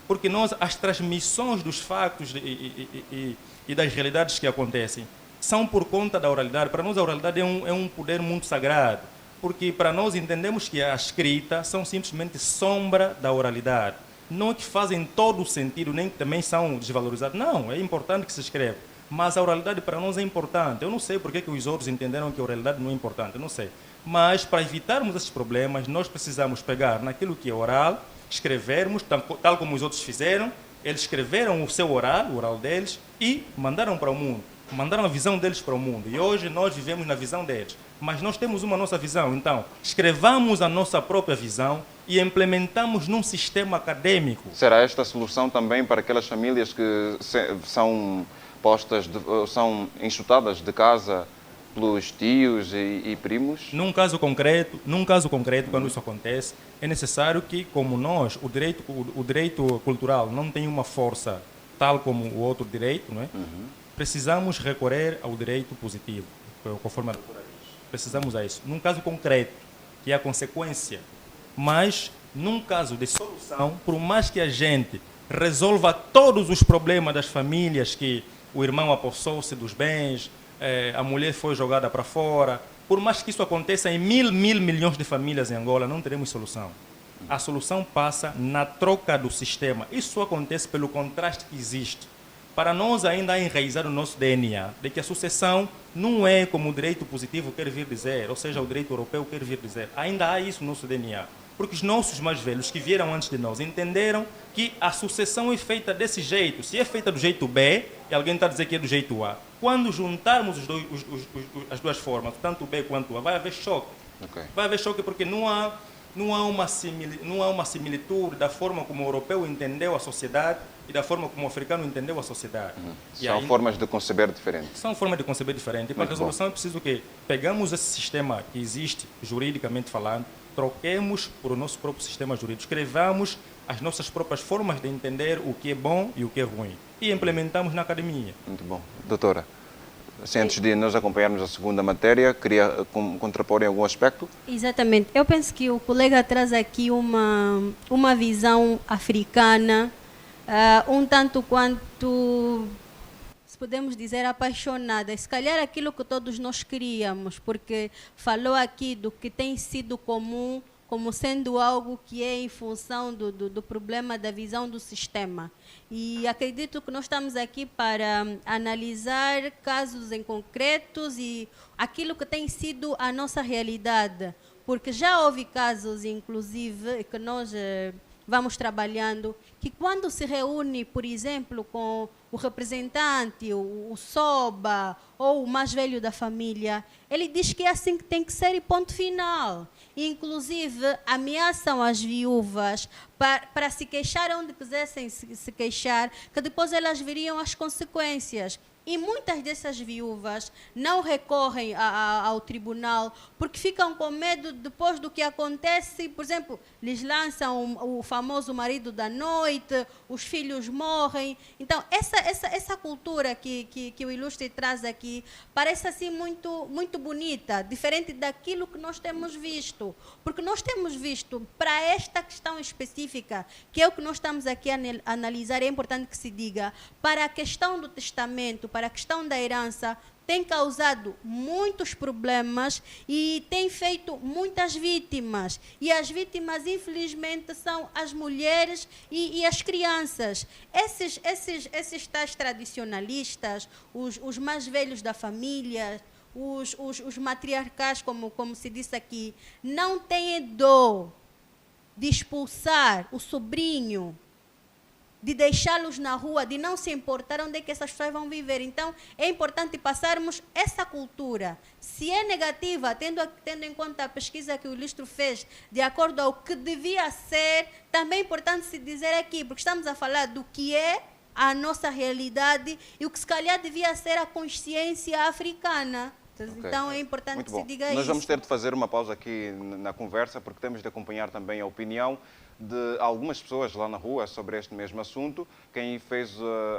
porque as transmissões dos factos e das realidades que acontecem são por conta da oralidade. Para nós a oralidade é um poder muito sagrado, porque para nós entendemos que a escrita são simplesmente sombra da oralidade. Não que fazem todo o sentido, nem que também são desvalorizados. Não, é importante que se escreva. Mas a oralidade para nós é importante. Eu não sei porque que os outros entenderam que a oralidade não é importante, eu não sei. Mas para evitarmos esses problemas, nós precisamos pegar naquilo que é oral, escrevermos, tal como os outros fizeram. Eles escreveram o seu oral, o oral deles, e mandaram para o mundo. Mandaram a visão deles para o mundo. E hoje nós vivemos na visão deles. Mas nós temos uma nossa visão. Então, escrevamos a nossa própria visão e implementamos num sistema acadêmico. Será esta a solução também para aquelas famílias que são são enxutadas de casa pelos tios e primos? Num caso concreto, quando isso acontece, é necessário que, como nós, o direito cultural não tem uma força tal como o outro direito, não é? Precisamos recorrer ao direito positivo, conforme a doutora diz. Precisamos a isso. Num caso concreto, que é a consequência. Mas, num caso de solução, por mais que a gente resolva todos os problemas das famílias, que o irmão apossou-se dos bens, a mulher foi jogada para fora, por mais que isso aconteça em mil milhões de famílias em Angola, não teremos solução. A solução passa na troca do sistema. Isso acontece pelo contraste que existe. Para nós ainda enraizar o nosso DNA, de que a sucessão não é como o direito positivo quer vir dizer, ou seja, o direito europeu quer vir dizer. Ainda há isso no nosso DNA. Porque os nossos mais velhos que vieram antes de nós entenderam que a sucessão é feita desse jeito. Se é feita do jeito B, e alguém está a dizer que é do jeito A. Quando juntarmos as duas formas, tanto o B quanto o A, vai haver choque. Ok. Vai haver choque porque não há uma similitude da forma como o europeu entendeu a sociedade e da forma como o africano entendeu a sociedade. E São aí, formas de conceber diferentes. são formas de conceber diferentes. E para a Muito resolução é preciso que pegamos esse sistema que existe, juridicamente falando, troquemos por o nosso próprio sistema jurídico, escrevamos as nossas próprias formas de entender o que é bom e o que é ruim e implementamos na academia. Muito bom. Doutora, assim, antes de nós acompanharmos a segunda matéria, queria contrapor em algum aspecto? Exatamente. Eu penso que o colega traz aqui uma visão africana, um tanto quanto, se podemos dizer, apaixonada. Se calhar aquilo que todos nós queríamos, porque falou aqui do que tem sido comum como sendo algo que é em função do problema da visão do sistema. E acredito que nós estamos aqui para analisar casos em concretos e aquilo que tem sido a nossa realidade, porque já houve casos, inclusive, que nós vamos trabalhando, que quando se reúne, por exemplo, com o representante, o soba ou o mais velho da família, ele diz que é assim que tem que ser e ponto final. Inclusive, ameaçam as viúvas para se queixar onde quisessem se queixar, que depois elas veriam as consequências. E muitas dessas viúvas não recorrem ao tribunal porque ficam com medo depois do que acontece. Por exemplo, lhes lançam o famoso marido da noite, os filhos morrem. Então, essa cultura que o Ilustre traz aqui parece assim muito bonita, diferente daquilo que nós temos visto. Porque nós temos visto, para esta questão específica, que é o que nós estamos aqui a analisar, é importante que se diga, para a questão do testamento, para a questão da herança, tem causado muitos problemas e tem feito muitas vítimas. E as vítimas, infelizmente, são as mulheres e as crianças. Esses tais tradicionalistas, os mais velhos da família, os matriarcais, como se disse aqui, não têm dó de expulsar o sobrinho, de deixá-los na rua, de não se importar onde é que essas pessoas vão viver. Então, é importante passarmos essa cultura. Se é negativa, tendo em conta a pesquisa que o Ilustre fez, de acordo ao que devia ser, também é importante se dizer aqui, porque estamos a falar do que é a nossa realidade e o que se calhar devia ser a consciência africana. Então, é importante que se diga isso. Nós vamos ter de fazer uma pausa aqui na conversa, porque temos de acompanhar também a opinião de algumas pessoas lá na rua sobre este mesmo assunto. Quem fez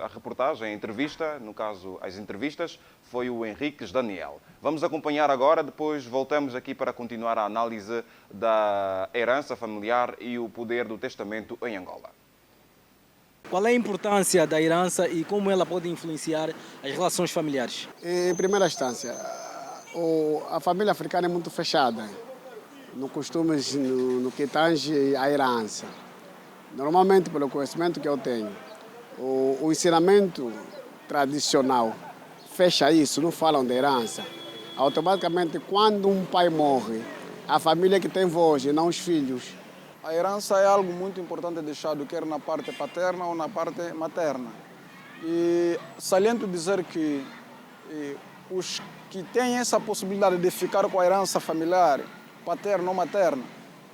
a reportagem, a entrevista, no caso as entrevistas, foi o Henriques Daniel. Vamos acompanhar agora, depois voltamos aqui para continuar a análise da herança familiar e o poder do testamento em Angola. Qual é a importância da herança e como ela pode influenciar as relações familiares? Em primeira instância, a família africana é muito fechada no costumes, no que tange à herança. Normalmente, pelo conhecimento que eu tenho, o ensinamento tradicional fecha isso, não falam de herança. Automaticamente, quando um pai morre, a família que tem voz e não os filhos. A herança é algo muito importante deixado, quer na parte paterna ou na parte materna. E saliento dizer que os que têm essa possibilidade de ficar com a herança familiar, paterna ou materna,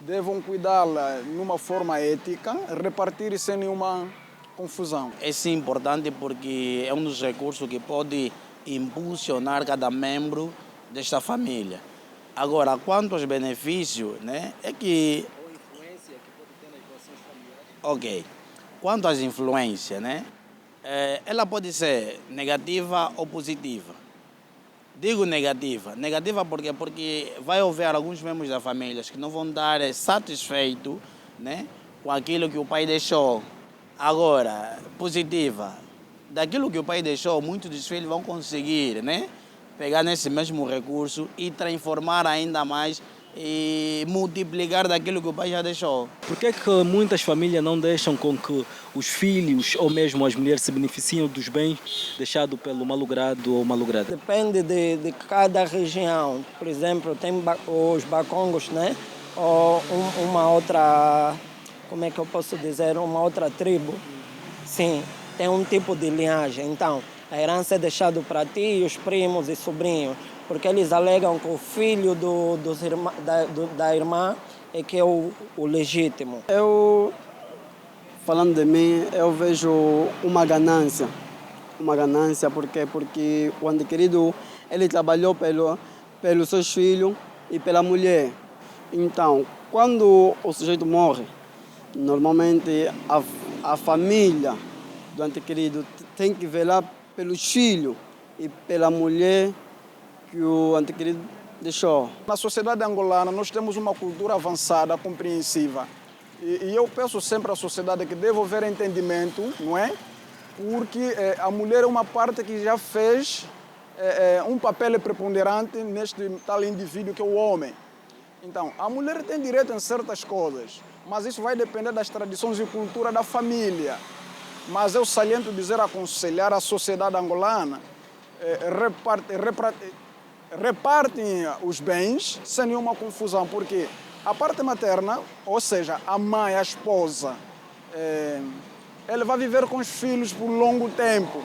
devem cuidá-la de uma forma ética, repartir sem nenhuma confusão. É sim importante porque é um dos recursos que pode impulsionar cada membro desta família. Agora, quanto aos benefícios, né, é que... Ok. Quanto às influências, né, ela pode ser negativa ou positiva. Digo negativa. Negativa porque vai haver alguns membros da família que não vão estar satisfeitos, né, com aquilo que o pai deixou. Agora, positiva. Daquilo que o pai deixou, muitos dos filhos vão conseguir, né, pegar nesse mesmo recurso e transformar ainda mais e multiplicar daquilo que o pai já deixou. Por que é que muitas famílias não deixam com que os filhos ou mesmo as mulheres se beneficiem dos bens deixados pelo malogrado ou malograda? Depende de cada região. Por exemplo, tem os bacongos, né? Ou uma outra, como é que eu posso dizer, uma outra tribo. Sim, tem um tipo de linhagem. Então, a herança é deixada para ti, os primos e sobrinhos, porque eles alegam que o filho da irmã é que é o legítimo. Eu, falando de mim, eu vejo uma ganância. Uma ganância porque o adquirido, ele trabalhou pelos seus filhos e pela mulher. Então, quando o sujeito morre, normalmente a família do adquirido tem que velar pelos filhos e pela mulher que o adquirido deixou. Na sociedade angolana, nós temos uma cultura avançada, compreensiva. E eu peço sempre à sociedade que deve haver entendimento, não é? Porque a mulher é uma parte que já fez um papel preponderante neste tal indivíduo que é o homem. Então, a mulher tem direito em certas coisas, mas isso vai depender das tradições e cultura da família. Mas eu saliento dizer, aconselhar a sociedade angolana, repartem os bens sem nenhuma confusão, porque a parte materna, ou seja, a mãe, a esposa, ela vai viver com os filhos por longo tempo.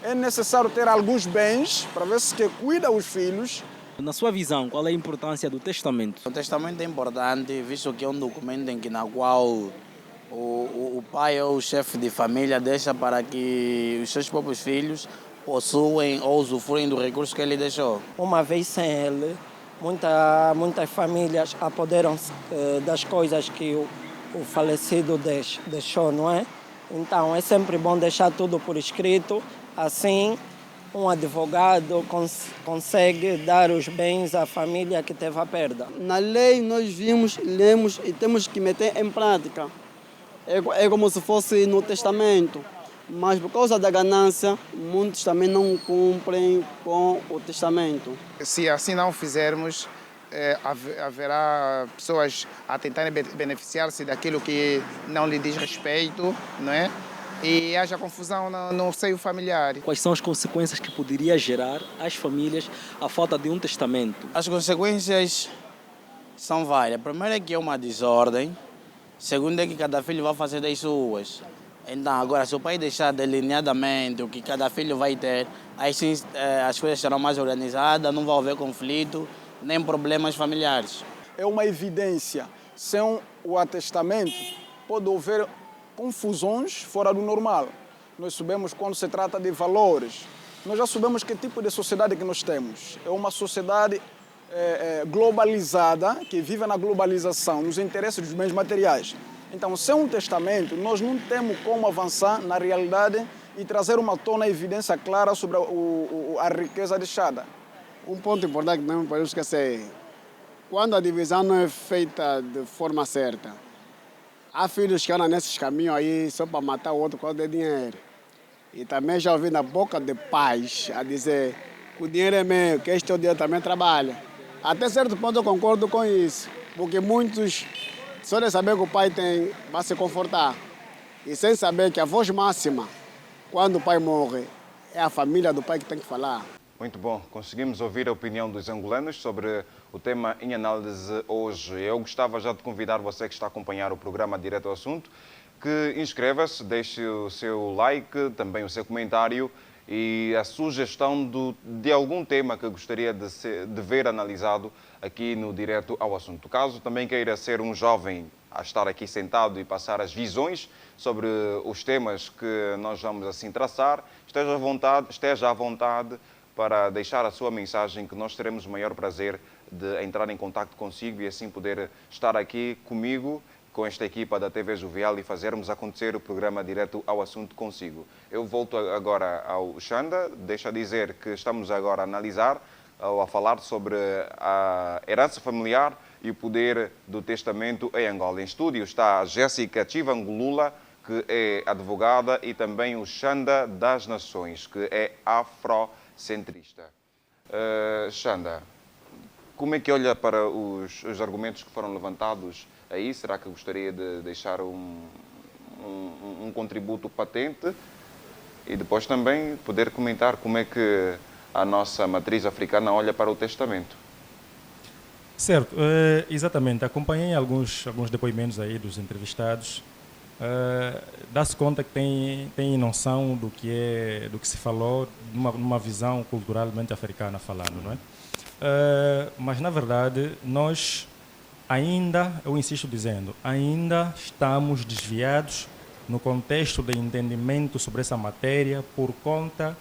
É necessário ter alguns bens para ver se que cuida os filhos. Na sua visão, qual é a importância do testamento? O testamento é importante, visto que é um documento na qual o pai ou o chefe de família deixa para que os seus próprios filhos possuem ou usufruem do recurso que ele deixou. Uma vez sem ele, muitas famílias apoderam-se das coisas que o falecido deixou, não é? Então, é sempre bom deixar tudo por escrito, assim um advogado consegue dar os bens à família que teve a perda. Na lei nós vimos, lemos e temos que meter em prática. É como se fosse no testamento, mas por causa da ganância, muitos também não cumprem com o testamento. Se assim não fizermos, haverá pessoas a tentarem beneficiar-se daquilo que não lhe diz respeito, não é? E haja confusão no seio familiar. Quais são as consequências que poderia gerar às famílias a falta de um testamento? As consequências são várias. Primeiro é que é uma desordem. Segundo é que cada filho vai fazer das suas. Então, agora, se o pai deixar delineadamente o que cada filho vai ter, aí sim as coisas serão mais organizadas, não vai haver conflito, nem problemas familiares. É uma evidência. Sem o atestamento, pode haver confusões fora do normal. Nós sabemos quando se trata de valores. Nós já sabemos que tipo de sociedade que nós temos. É uma sociedade globalizada, que vive na globalização, nos interesses dos bens materiais. Então, sem um testamento, nós não temos como avançar na realidade e trazer uma tona evidência clara sobre a riqueza deixada. Um ponto importante que não podemos esquecer: quando a divisão não é feita de forma certa, há filhos que andam nesses caminhos aí só para matar o outro por causa de dinheiro. E também já ouvi na boca de pais a dizer que o dinheiro é meu, que este é o dinheiro também trabalha. Até certo ponto eu concordo com isso, porque muitos, só de saber que o pai tem, vai se confortar. E sem saber que a voz máxima, quando o pai morre, é a família do pai que tem que falar. Muito bom, conseguimos ouvir a opinião dos angolanos sobre o tema em análise hoje. Eu gostava já de convidar você que está a acompanhar o programa Direto ao Assunto, que inscreva-se, deixe o seu like, também o seu comentário e a sugestão de algum tema que gostaria de ver analisado aqui no Direto ao Assunto. Caso também queira ser um jovem a estar aqui sentado e passar as visões sobre os temas que nós vamos assim traçar, esteja à vontade para deixar a sua mensagem, que nós teremos o maior prazer de entrar em contato consigo e assim poder estar aqui comigo, com esta equipa da TV Jovial e fazermos acontecer o programa Direto ao Assunto consigo. Eu volto agora ao Xanda, deixa dizer que estamos agora a analisar, a falar sobre a herança familiar e o poder do testamento em Angola. Em estúdio está a Jéssica Chivangulula, que é advogada, e também o Xanda das Nações, que é afrocentrista. Xanda, Como é que olha para os argumentos que foram levantados aí? Será que gostaria de deixar um contributo patente? E depois também poder comentar como é que a nossa matriz africana olha para o testamento. Certo, exatamente. Acompanhei alguns depoimentos aí dos entrevistados. Dá-se conta que tem noção do que se falou numa visão culturalmente africana falando, não é? Mas na verdade nós ainda, eu insisto dizendo, ainda estamos desviados no contexto de entendimento sobre essa matéria por conta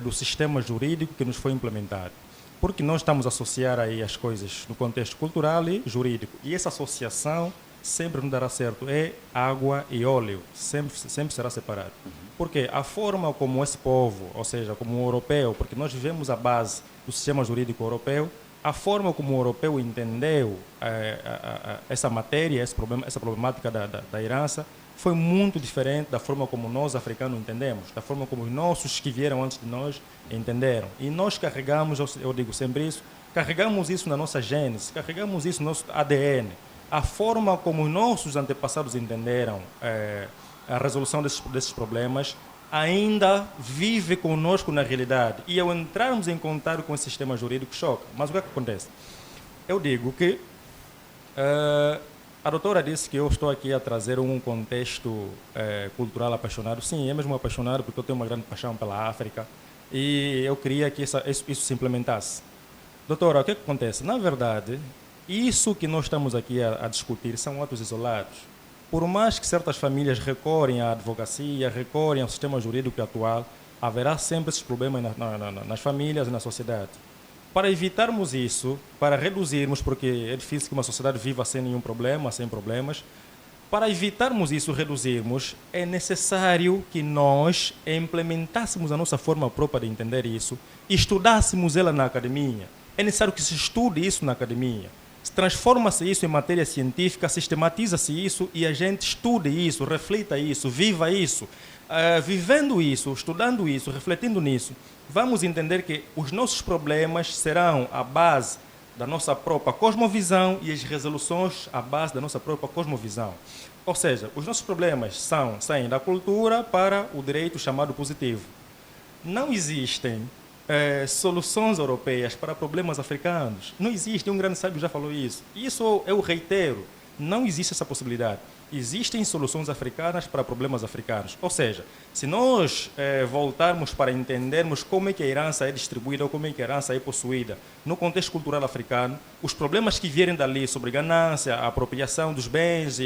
do sistema jurídico que nos foi implementado. Porque nós estamos a associar aí as coisas no contexto cultural e jurídico. E essa associação sempre não dará certo. É água e óleo. Sempre será separado. Porque a forma como esse povo, ou seja, como o europeu, porque nós vivemos a base do sistema jurídico europeu, a forma como o europeu entendeu essa matéria, essa problemática da herança, foi muito diferente da forma como nós, africanos, entendemos, da forma como os nossos que vieram antes de nós entenderam. E nós carregamos, eu digo sempre isso, carregamos isso na nossa gênese, carregamos isso no nosso ADN. A forma como os nossos antepassados entenderam a resolução desses problemas ainda vive conosco na realidade. E ao entrarmos em contato com esse sistema jurídico, choca. Mas o que é que acontece? Eu digo que a doutora disse que eu estou aqui a trazer um contexto cultural apaixonado. Sim, é mesmo apaixonado porque eu tenho uma grande paixão pela África e eu queria que isso se implementasse. Doutora, o que é que acontece? Na verdade, isso que nós estamos aqui a discutir são atos isolados. Por mais que certas famílias recorrem à advocacia, recorrem ao sistema jurídico atual, haverá sempre esses problemas nas famílias e na sociedade. Para evitarmos isso, para reduzirmos, porque é difícil que uma sociedade viva sem nenhum problema, sem problemas, para evitarmos isso, reduzirmos, é necessário que nós implementássemos a nossa forma própria de entender isso, estudássemos ela na academia. É necessário que se estude isso na academia. Transforma-se isso em matéria científica, sistematiza-se isso e a gente estude isso, reflita isso, viva isso. Vivendo isso, estudando isso, refletindo nisso, vamos entender que os nossos problemas serão a base da nossa própria cosmovisão e as resoluções à base da nossa própria cosmovisão. Ou seja, os nossos problemas saem da cultura para o direito chamado positivo. Não existem soluções europeias para problemas africanos. Não existe, um grande sábio já falou isso. Isso eu reitero, não existe essa possibilidade. Existem soluções africanas para problemas africanos. Ou seja, se nós voltarmos para entendermos como é que a herança é distribuída ou como é que a herança é possuída no contexto cultural africano, os problemas que vierem dali sobre ganância, a apropriação dos bens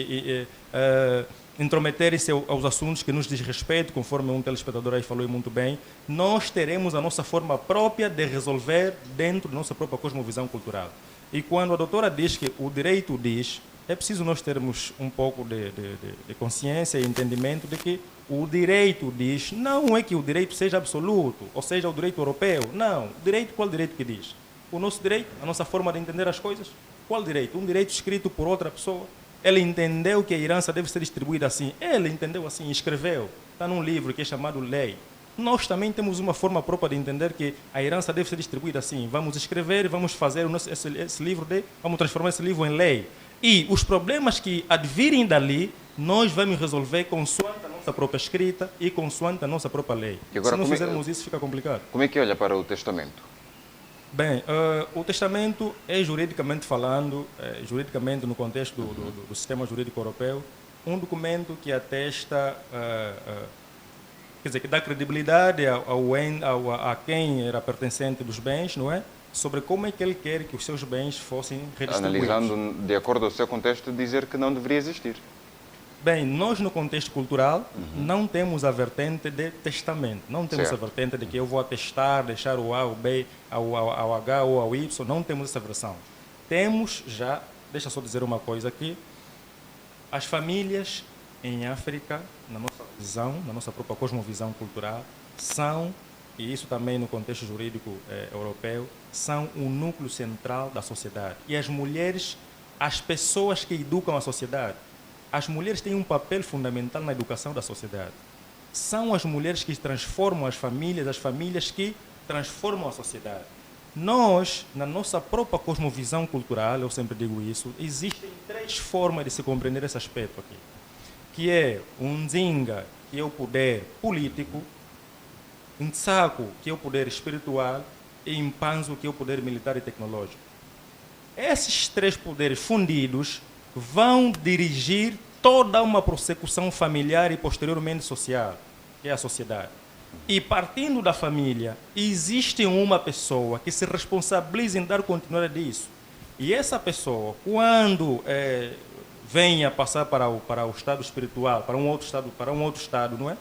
intrometerem-se aos assuntos que nos diz respeito, conforme um telespectador aí falou muito bem, nós teremos a nossa forma própria de resolver dentro da nossa própria cosmovisão cultural. E quando a doutora diz que o direito diz, é preciso nós termos um pouco de consciência e entendimento de que o direito diz, não é que o direito seja absoluto, ou seja, o direito europeu. Não. Qual direito que diz? O nosso direito, a nossa forma de entender as coisas? Qual direito? Um direito escrito por outra pessoa. Ele entendeu que a herança deve ser distribuída assim. Ele entendeu assim, escreveu. Está num livro que é chamado Lei. Nós também temos uma forma própria de entender que a herança deve ser distribuída assim. Vamos escrever e vamos fazer esse livro, vamos transformar esse livro em lei. E os problemas que advirem dali, nós vamos resolver consoante a nossa própria escrita e consoante a nossa própria lei. Agora, se não fizermos isso, fica complicado. Como é que olha para o testamento? Bem, o testamento é, juridicamente falando, juridicamente no contexto do sistema jurídico europeu, um documento que atesta, quer dizer, que dá credibilidade a quem era pertencente dos bens, não é? Sobre como é que ele quer que os seus bens fossem redistribuídos. Analisando de acordo ao seu contexto, dizer que não deveria existir. Bem, nós no contexto cultural não temos a vertente de testamento. Não temos a vertente de que eu vou atestar, deixar o A, o B, ao H ou ao Y. Não temos essa versão. Temos já, deixa só dizer uma coisa aqui, as famílias em África, na nossa visão, na nossa própria cosmovisão cultural, são, e isso também no contexto jurídico europeu, são o núcleo central da sociedade. E as mulheres, as pessoas que educam a sociedade, as mulheres têm um papel fundamental na educação da sociedade. São as mulheres que transformam as famílias que transformam a sociedade. Nós, na nossa própria cosmovisão cultural, eu sempre digo isso, existem 3 formas de se compreender esse aspecto aqui, que é um Nzinga, que é o poder político, um Tsako, que é o poder espiritual, e Mpanzo, que é o poder militar e tecnológico. Esses 3 poderes fundidos vão dirigir toda uma prossecução familiar e posteriormente social, que é a sociedade. E partindo da família, existe uma pessoa que se responsabiliza em dar continuidade disso. E essa pessoa, quando venha passar para o estado espiritual, para um outro estado, não é?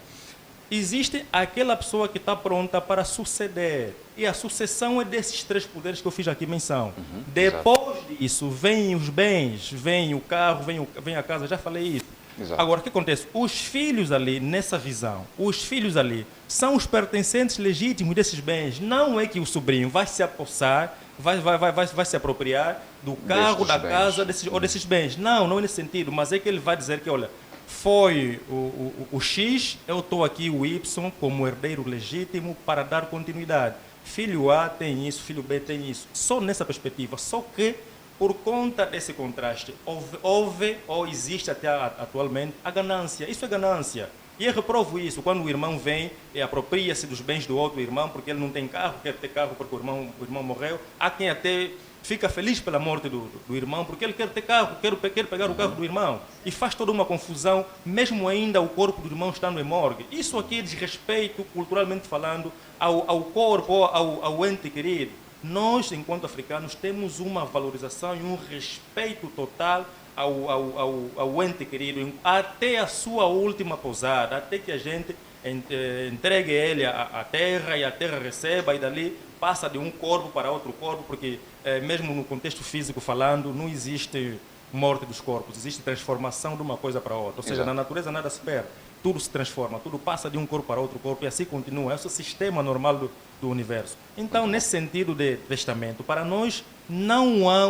Existe aquela pessoa que está pronta para suceder. E a sucessão é desses 3 poderes que eu fiz aqui menção. Depois disso, vêm os bens, vem o carro, vem a casa, já falei isso. Exato. Agora, o que acontece? Os filhos ali, nessa visão, os filhos ali são os pertencentes legítimos desses bens. Não é que o sobrinho vai se apossar, vai se apropriar do carro, da casa ou desses bens. Não é nesse sentido, mas é que ele vai dizer que, olha, foi o X, eu estou aqui o Y como herdeiro legítimo para dar continuidade. Filho A tem isso, filho B tem isso. Só nessa perspectiva, só que por conta desse contraste, houve ou existe até atualmente a ganância. Isso é ganância. E eu reprovo isso. Quando o irmão vem e apropria-se dos bens do outro irmão, porque ele não tem carro, quer ter carro porque o irmão morreu. Há quem até fica feliz pela morte do irmão, porque ele quer ter carro, quer pegar o carro do irmão. E faz toda uma confusão, mesmo ainda o corpo do irmão estando em morgue. Isso aqui é desrespeito, culturalmente falando, ao corpo, ao ente querido. Nós, enquanto africanos, temos uma valorização e um respeito total ao ente querido, até a sua última pousada, até que a gente entregue ele à terra e a terra receba, e dali passa de um corpo para outro corpo, porque mesmo no contexto físico falando, não existe morte dos corpos, existe transformação de uma coisa para outra. Ou seja, na natureza nada se perde, tudo se transforma, tudo passa de um corpo para outro corpo e assim continua. Esse é o sistema normal do universo. Então, nesse sentido de testamento, para nós não há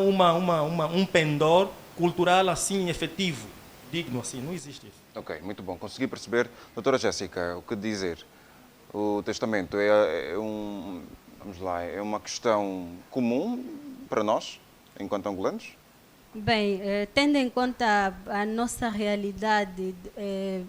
um pendor cultural assim efetivo, digno assim, não existe isso. Ok, muito bom. Consegui perceber. Doutora Jéssica, o que dizer? O testamento vamos lá, é uma questão comum para nós, enquanto angolanos? Bem, tendo em conta a nossa realidade,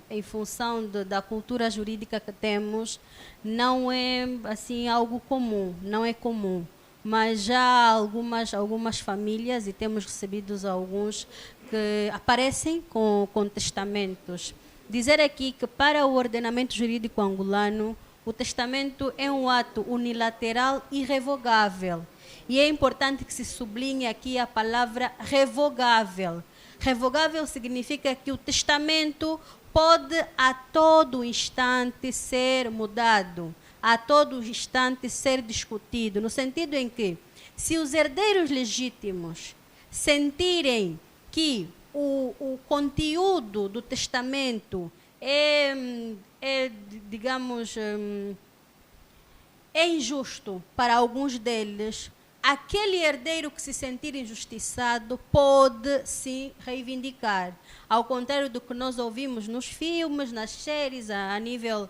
em função da cultura jurídica que temos, não é assim algo comum, não é comum. Mas já há algumas famílias, e temos recebido alguns, que aparecem com testamentos. Dizer aqui que para o ordenamento jurídico angolano, o testamento é um ato unilateral e irrevogável. E é importante que se sublinhe aqui a palavra revogável. Revogável significa que o testamento pode a todo instante ser mudado, a todo instante ser discutido, no sentido em que, se os herdeiros legítimos sentirem que o conteúdo do testamento digamos, é injusto para alguns deles, aquele herdeiro que se sentir injustiçado pode se reivindicar. Ao contrário do que nós ouvimos nos filmes, nas séries, a nível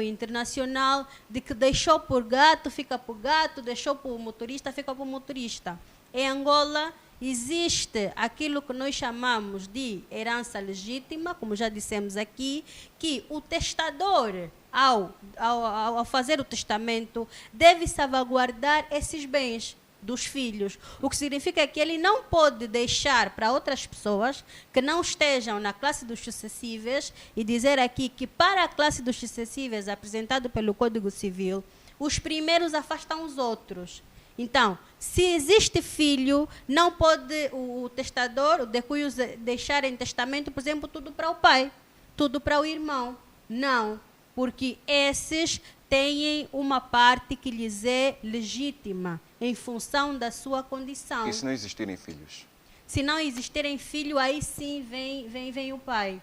internacional, de que deixou por gato, fica por gato, deixou por motorista, fica por motorista. Em Angola, existe aquilo que nós chamamos de herança legítima, como já dissemos aqui, que o testador, ao fazer o testamento, deve salvaguardar esses bens dos filhos, o que significa que ele não pode deixar para outras pessoas que não estejam na classe dos sucessíveis, e dizer aqui que para a classe dos sucessíveis apresentado pelo Código Civil, os primeiros afastam os outros. Então, se existe filho, não pode o testador, o decúio, deixar em testamento, por exemplo, tudo para o pai, tudo para o irmão. Não, porque esses têm uma parte que lhes é legítima, em função da sua condição. E se não existirem filhos? Se não existirem filhos, aí sim vem o pai.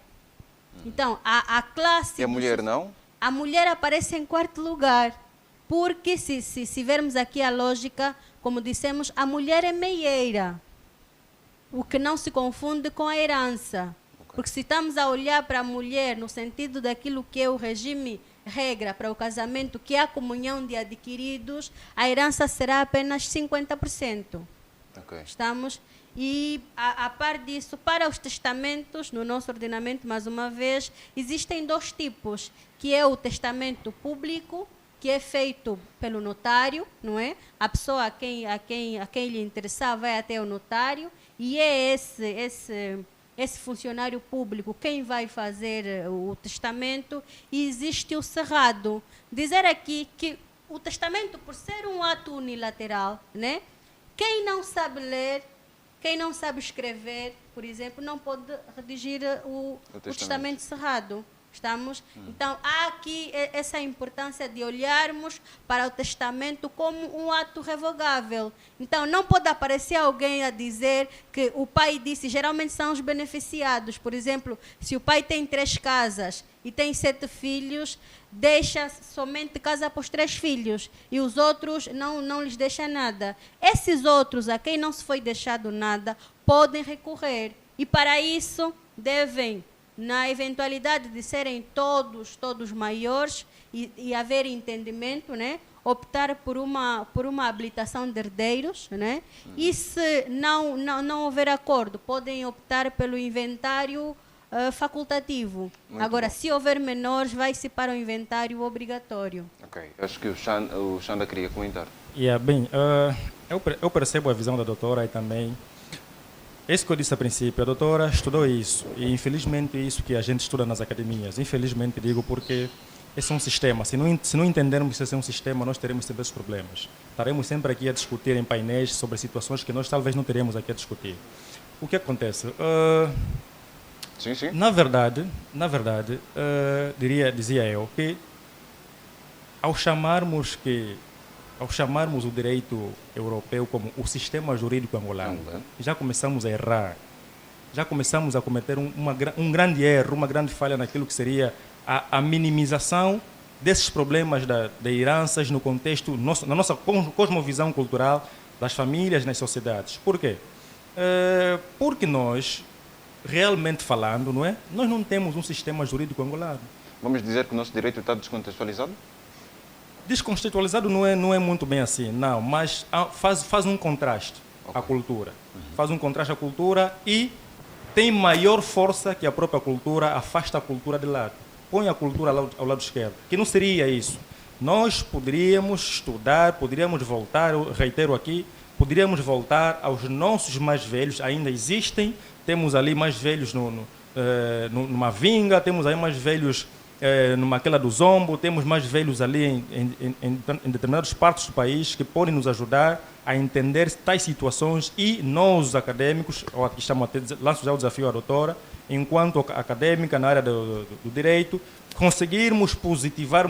Então, a classe... E a mulher não? A mulher aparece em quarto lugar. Porque, se vermos aqui a lógica, como dissemos, a mulher é meieira, o que não se confunde com a herança. Okay. Porque se estamos a olhar para a mulher no sentido daquilo que é o regime regra para o casamento, que é a comunhão de adquiridos, a herança será apenas 50%. Ok. Estamos? E, a par disso, para os testamentos, no nosso ordenamento, mais uma vez, existem 2 tipos, que é o testamento público, que é feito pelo notário, não é? A pessoa a quem lhe interessar vai até o notário, e é esse funcionário público quem vai fazer o testamento, e existe o cerrado. Dizer aqui que o testamento, por ser um ato unilateral, né? Quem não sabe ler, quem não sabe escrever, por exemplo, não pode redigir o testamento cerrado. Estamos? Então, há aqui essa importância de olharmos para o testamento como um ato revogável. Então, não pode aparecer alguém a dizer que o pai disse, geralmente são os beneficiados. Por exemplo, se o pai tem 3 casas e tem 7 filhos, deixa somente casa para os 3 filhos e os outros não lhes deixa nada. Esses outros, a quem não se foi deixado nada, podem recorrer. E para isso, devem, na eventualidade de serem todos maiores e haver entendimento, né? Optar por uma habilitação de herdeiros, né? E se não houver acordo, podem optar pelo inventário facultativo. Muito Agora, bom. se houver menores, vai-se para o inventário obrigatório. Ok. Acho que o Xanda queria comentar. Bem, eu percebo a visão da doutora e também isso que eu disse a princípio, a doutora estudou isso, e infelizmente isso que a gente estuda nas academias, infelizmente digo porque esse é um sistema, se não entendermos que esse é um sistema, nós teremos sempre esses problemas. Estaremos sempre aqui a discutir em painéis sobre situações que nós talvez não teremos aqui a discutir. O que acontece? Sim. Na verdade, dizia eu que ao chamarmos o direito europeu como o sistema jurídico angolano, já começamos a errar, já começamos a cometer um grande erro, uma grande falha naquilo que seria a minimização desses problemas de heranças no contexto, na nossa cosmovisão cultural das famílias, nas sociedades. Por quê? Porque nós, realmente falando, não é? Nós não temos um sistema jurídico angolano. Vamos dizer que o nosso direito está descontextualizado? Descontextualizado não é muito bem assim, não, mas faz um contraste à cultura. Faz um contraste à cultura e tem maior força que a própria cultura, afasta a cultura de lado. Põe a cultura ao lado esquerdo, que não seria isso. Nós poderíamos estudar, poderíamos voltar, eu reitero aqui, poderíamos voltar aos nossos mais velhos, ainda existem, temos ali mais velhos numa vinga, temos aí mais velhos naquela do Zombo, temos mais velhos ali em determinadas partes do país que podem nos ajudar a entender tais situações e nós, os acadêmicos, ou aqui estamos lanço já o desafio à doutora, enquanto acadêmica na área do direito, conseguirmos positivar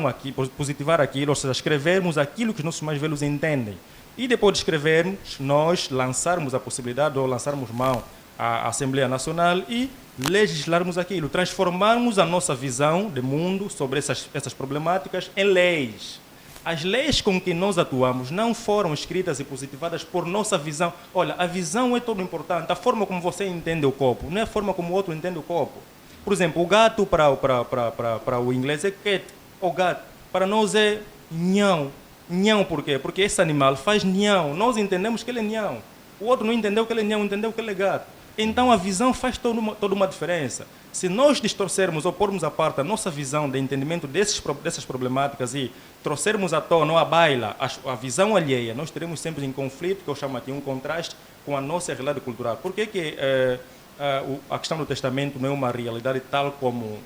aquilo, ou seja, escrevermos aquilo que os nossos mais velhos entendem. E depois de escrevermos, nós lançarmos a possibilidade ou lançarmos mão à Assembleia Nacional e legislarmos aquilo, transformarmos a nossa visão de mundo sobre essas problemáticas em leis. As leis com que nós atuamos não foram escritas e positivadas por nossa visão. Olha, a visão é todo importante, a forma como você entende o copo, não é a forma como o outro entende o copo. Por exemplo, o gato para o inglês é cat, o gato. Para nós é nhão. Nhão por quê? Porque esse animal faz nhão. Nós entendemos que ele é nhão. O outro não entendeu que ele é nhão, entendeu que ele é gato. Então a visão faz toda uma diferença. Se nós distorcermos ou pormos à parte a nossa visão de entendimento dessas problemáticas e trouxermos à tona ou à baila a visão alheia, nós teremos sempre em conflito, que eu chamo aqui um contraste, com a nossa realidade cultural. Por que a questão do testamento não é uma realidade tal como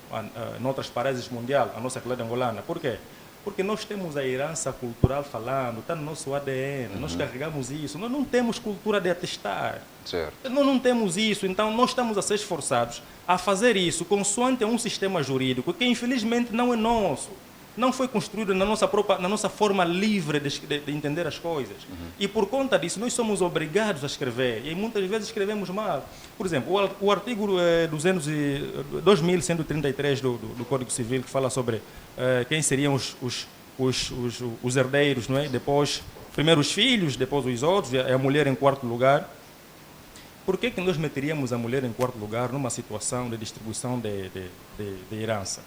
em outras países mundiais, a nossa realidade angolana? Por quê? Porque nós temos a herança cultural falando, está no nosso ADN, nós carregamos isso. Nós não temos cultura de atestar. Certo. Nós não temos isso, então nós estamos a ser esforçados a fazer isso consoante um sistema jurídico que infelizmente não é nosso. Não foi construído na nossa forma livre de entender as coisas. E por conta disso, nós somos obrigados a escrever, e muitas vezes escrevemos mal. Por exemplo, o artigo 2133 do Código Civil, que fala sobre quem seriam os herdeiros, não é? Depois, primeiro os filhos, depois os outros, e a mulher em quarto lugar. Por que nós meteríamos a mulher em quarto lugar numa situação de distribuição de herança?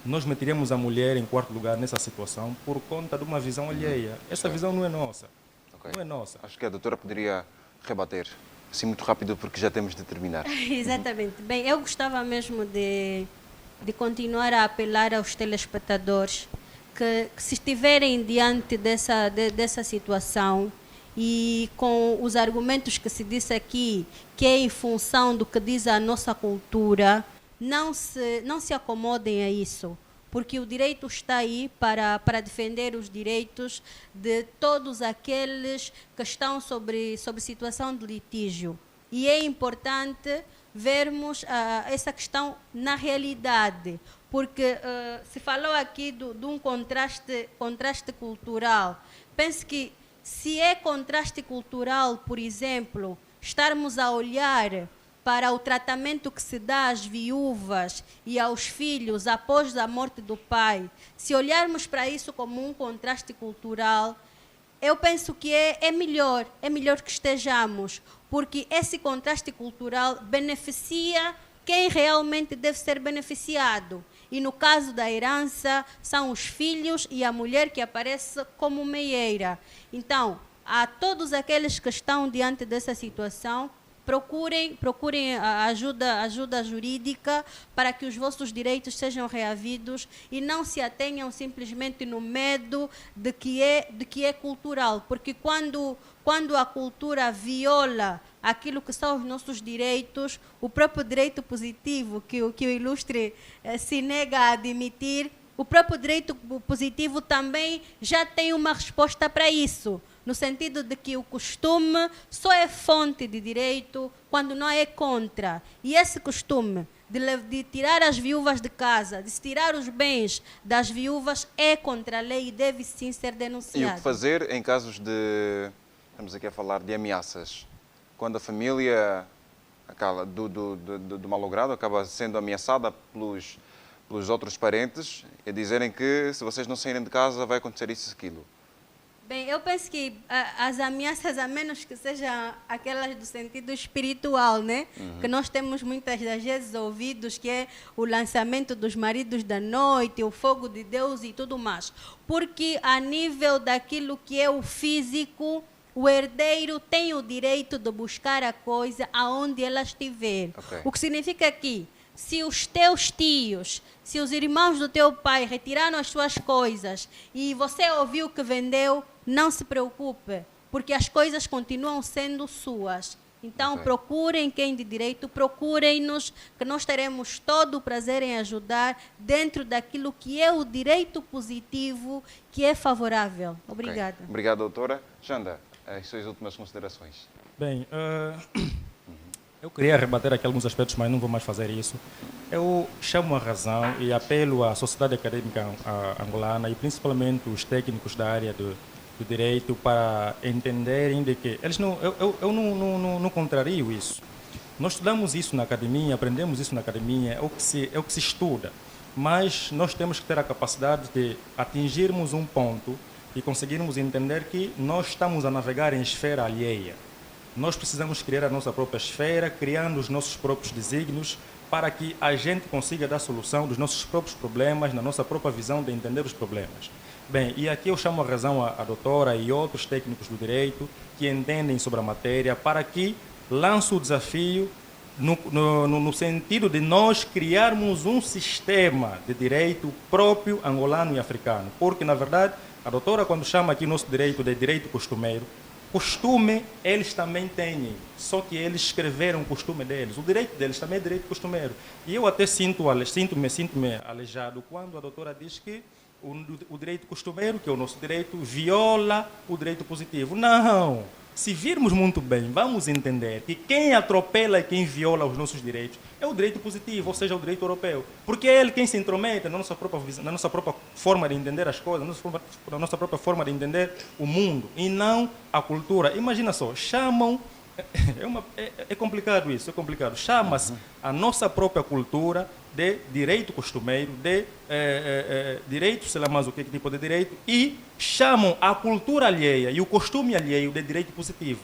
nós meteríamos a mulher em quarto lugar nessa situação por conta de uma visão alheia. Essa visão não é nossa. Ok. Não é nossa. Acho que a doutora poderia rebater, assim muito rápido, porque já temos de terminar. Exatamente. Bem, eu gostava mesmo de continuar a apelar aos telespectadores que se estiverem diante dessa situação e com os argumentos que se disse aqui, que é em função do que diz a nossa cultura, não se acomodem a isso, porque o direito está aí para defender os direitos de todos aqueles que estão sobre situação de litígio. E é importante vermos essa questão na realidade, porque se falou aqui de um contraste cultural. Penso que se é contraste cultural, por exemplo, estarmos a olhar para o tratamento que se dá às viúvas e aos filhos após a morte do pai, se olharmos para isso como um contraste cultural, eu penso que é melhor que estejamos, porque esse contraste cultural beneficia quem realmente deve ser beneficiado. E no caso da herança, são os filhos e a mulher que aparece como meieira. Então, a todos aqueles que estão diante dessa situação, procurem a ajuda jurídica para que os vossos direitos sejam reavidos e não se atenham simplesmente no medo de que é cultural, porque quando a cultura viola aquilo que são os nossos direitos, o próprio direito positivo que o ilustre se nega a admitir, o próprio direito positivo também já tem uma resposta para isso, no sentido de que o costume só é fonte de direito quando não é contra. E esse costume de tirar as viúvas de casa, de se tirar os bens das viúvas, é contra a lei e deve sim ser denunciado. E o que fazer em casos de, estamos aqui a falar de ameaças, quando a família do malogrado acaba sendo ameaçada pelos outros parentes e dizerem que se vocês não saírem de casa vai acontecer isso e aquilo? Bem, eu penso que as ameaças, a menos que sejam aquelas do sentido espiritual, né? Que nós temos muitas das vezes ouvidos, que é o lançamento dos maridos da noite, o fogo de Deus e tudo mais. Porque a nível daquilo que é o físico, o herdeiro tem o direito de buscar a coisa aonde ela estiver. Okay. O que significa que se os teus tios, se os irmãos do teu pai retiraram as suas coisas e você ouviu que vendeu, não se preocupe, porque as coisas continuam sendo suas. Então, Okay. procurem quem de direito, procurem-nos, que nós teremos todo o prazer em ajudar dentro daquilo que é o direito positivo, que é favorável. Obrigada. Okay. Obrigado, doutora. Xanda, as suas últimas considerações. Bem, eu queria rebater aqui alguns aspectos, mas não vou mais fazer isso. Eu chamo a razão e apelo à sociedade acadêmica angolana e principalmente os técnicos da área do direito para entenderem de que eles eu não contrario isso. Nós estudamos isso na academia, aprendemos isso na academia, é o que se estuda. Mas nós temos que ter a capacidade de atingirmos um ponto e conseguirmos entender que nós estamos a navegar em esfera alheia. Nós precisamos criar a nossa própria esfera, criando os nossos próprios desígnios, para que a gente consiga dar solução dos nossos próprios problemas, na nossa própria visão de entender os problemas. Bem, e aqui eu chamo a razão a doutora e outros técnicos do direito que entendem sobre a matéria, para que lance o desafio no sentido de nós criarmos um sistema de direito próprio angolano e africano. Porque, na verdade, a doutora, quando chama aqui o nosso direito de direito costumeiro, costume eles também têm, só que eles escreveram o costume deles. O direito deles também é direito costumeiro. E eu até sinto-me aleijado quando a doutora diz que o direito costumeiro, que é o nosso direito, viola o direito positivo. Não! Se virmos muito bem, vamos entender que quem atropela e quem viola os nossos direitos é o direito positivo, ou seja, o direito europeu. Porque é ele quem se intromete na nossa própria forma de entender as coisas, na nossa própria forma de entender o mundo, e não a cultura. Imagina só, chamam... É complicado isso, é complicado. Chama-se a nossa própria cultura de direito costumeiro, de direito, sei lá mais o que tipo de direito, e chamam a cultura alheia e o costume alheio de direito positivo.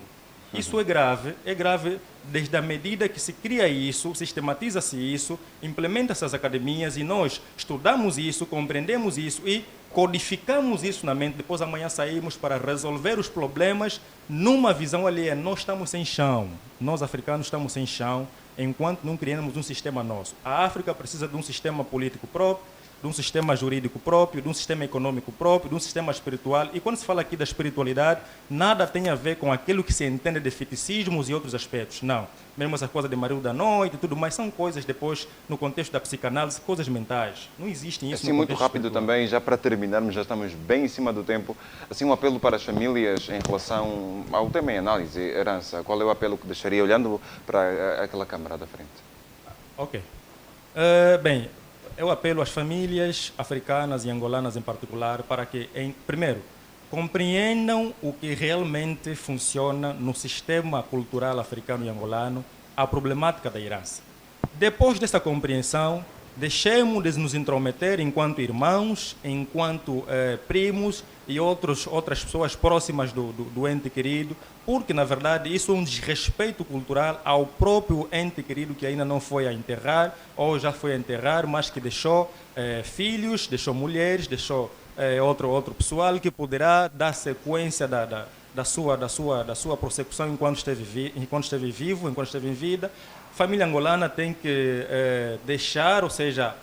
Isso é grave desde a medida que se cria isso, sistematiza-se isso, implementa-se as academias e nós estudamos isso, compreendemos isso e codificamos isso na mente, depois amanhã saímos para resolver os problemas numa visão alheia. Nós estamos sem chão, nós africanos estamos sem chão, enquanto não criamos um sistema nosso. A África precisa de um sistema político próprio, de um sistema jurídico próprio, de um sistema econômico próprio, de um sistema espiritual. E quando se fala aqui da espiritualidade, nada tem a ver com aquilo que se entende de feticismos e outros aspectos. Não. Mesmo essa coisa de marido da noite e tudo mais, são coisas depois, no contexto da psicanálise, coisas mentais. Não existem isso assim, no muito contexto rápido espiritual. também, já para terminarmos, já estamos bem em cima do tempo. Assim, um apelo para as famílias em relação ao tema em análise, herança. Qual é o apelo que deixaria olhando para aquela câmara da frente? Ok. Bem, eu apelo às famílias africanas e angolanas em particular para que, primeiro, compreendam o que realmente funciona no sistema cultural africano e angolano, a problemática da herança. Depois dessa compreensão, deixemos de nos intrometer enquanto irmãos, enquanto primos e outras pessoas próximas do ente querido, porque, na verdade, isso é um desrespeito cultural ao próprio ente querido que ainda não foi a enterrar ou já foi a enterrar, mas que deixou filhos, deixou mulheres, deixou outro pessoal que poderá dar sequência da sua prossecução enquanto esteve vivo, enquanto esteve em vida. A família angolana tem que deixar, ou seja,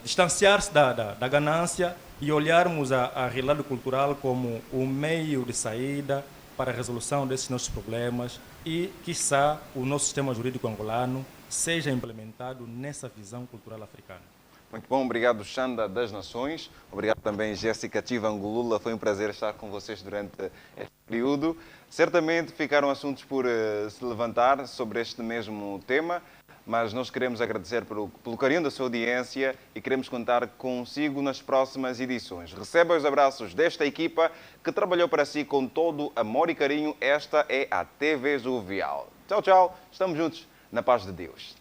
distanciar-se da ganância e olharmos a realidade cultural como um meio de saída para a resolução desses nossos problemas e, quiçá, o nosso sistema jurídico angolano seja implementado nessa visão cultural africana. Muito bom, obrigado Xanda das Nações, obrigado também Jéssica Chivangulula, foi um prazer estar com vocês durante este período. Certamente ficaram assuntos por se levantar sobre este mesmo tema, mas nós queremos agradecer pelo carinho da sua audiência e queremos contar consigo nas próximas edições. Receba os abraços desta equipa que trabalhou para si com todo amor e carinho. Esta é a TV Jovial. Tchau, tchau, estamos juntos na paz de Deus.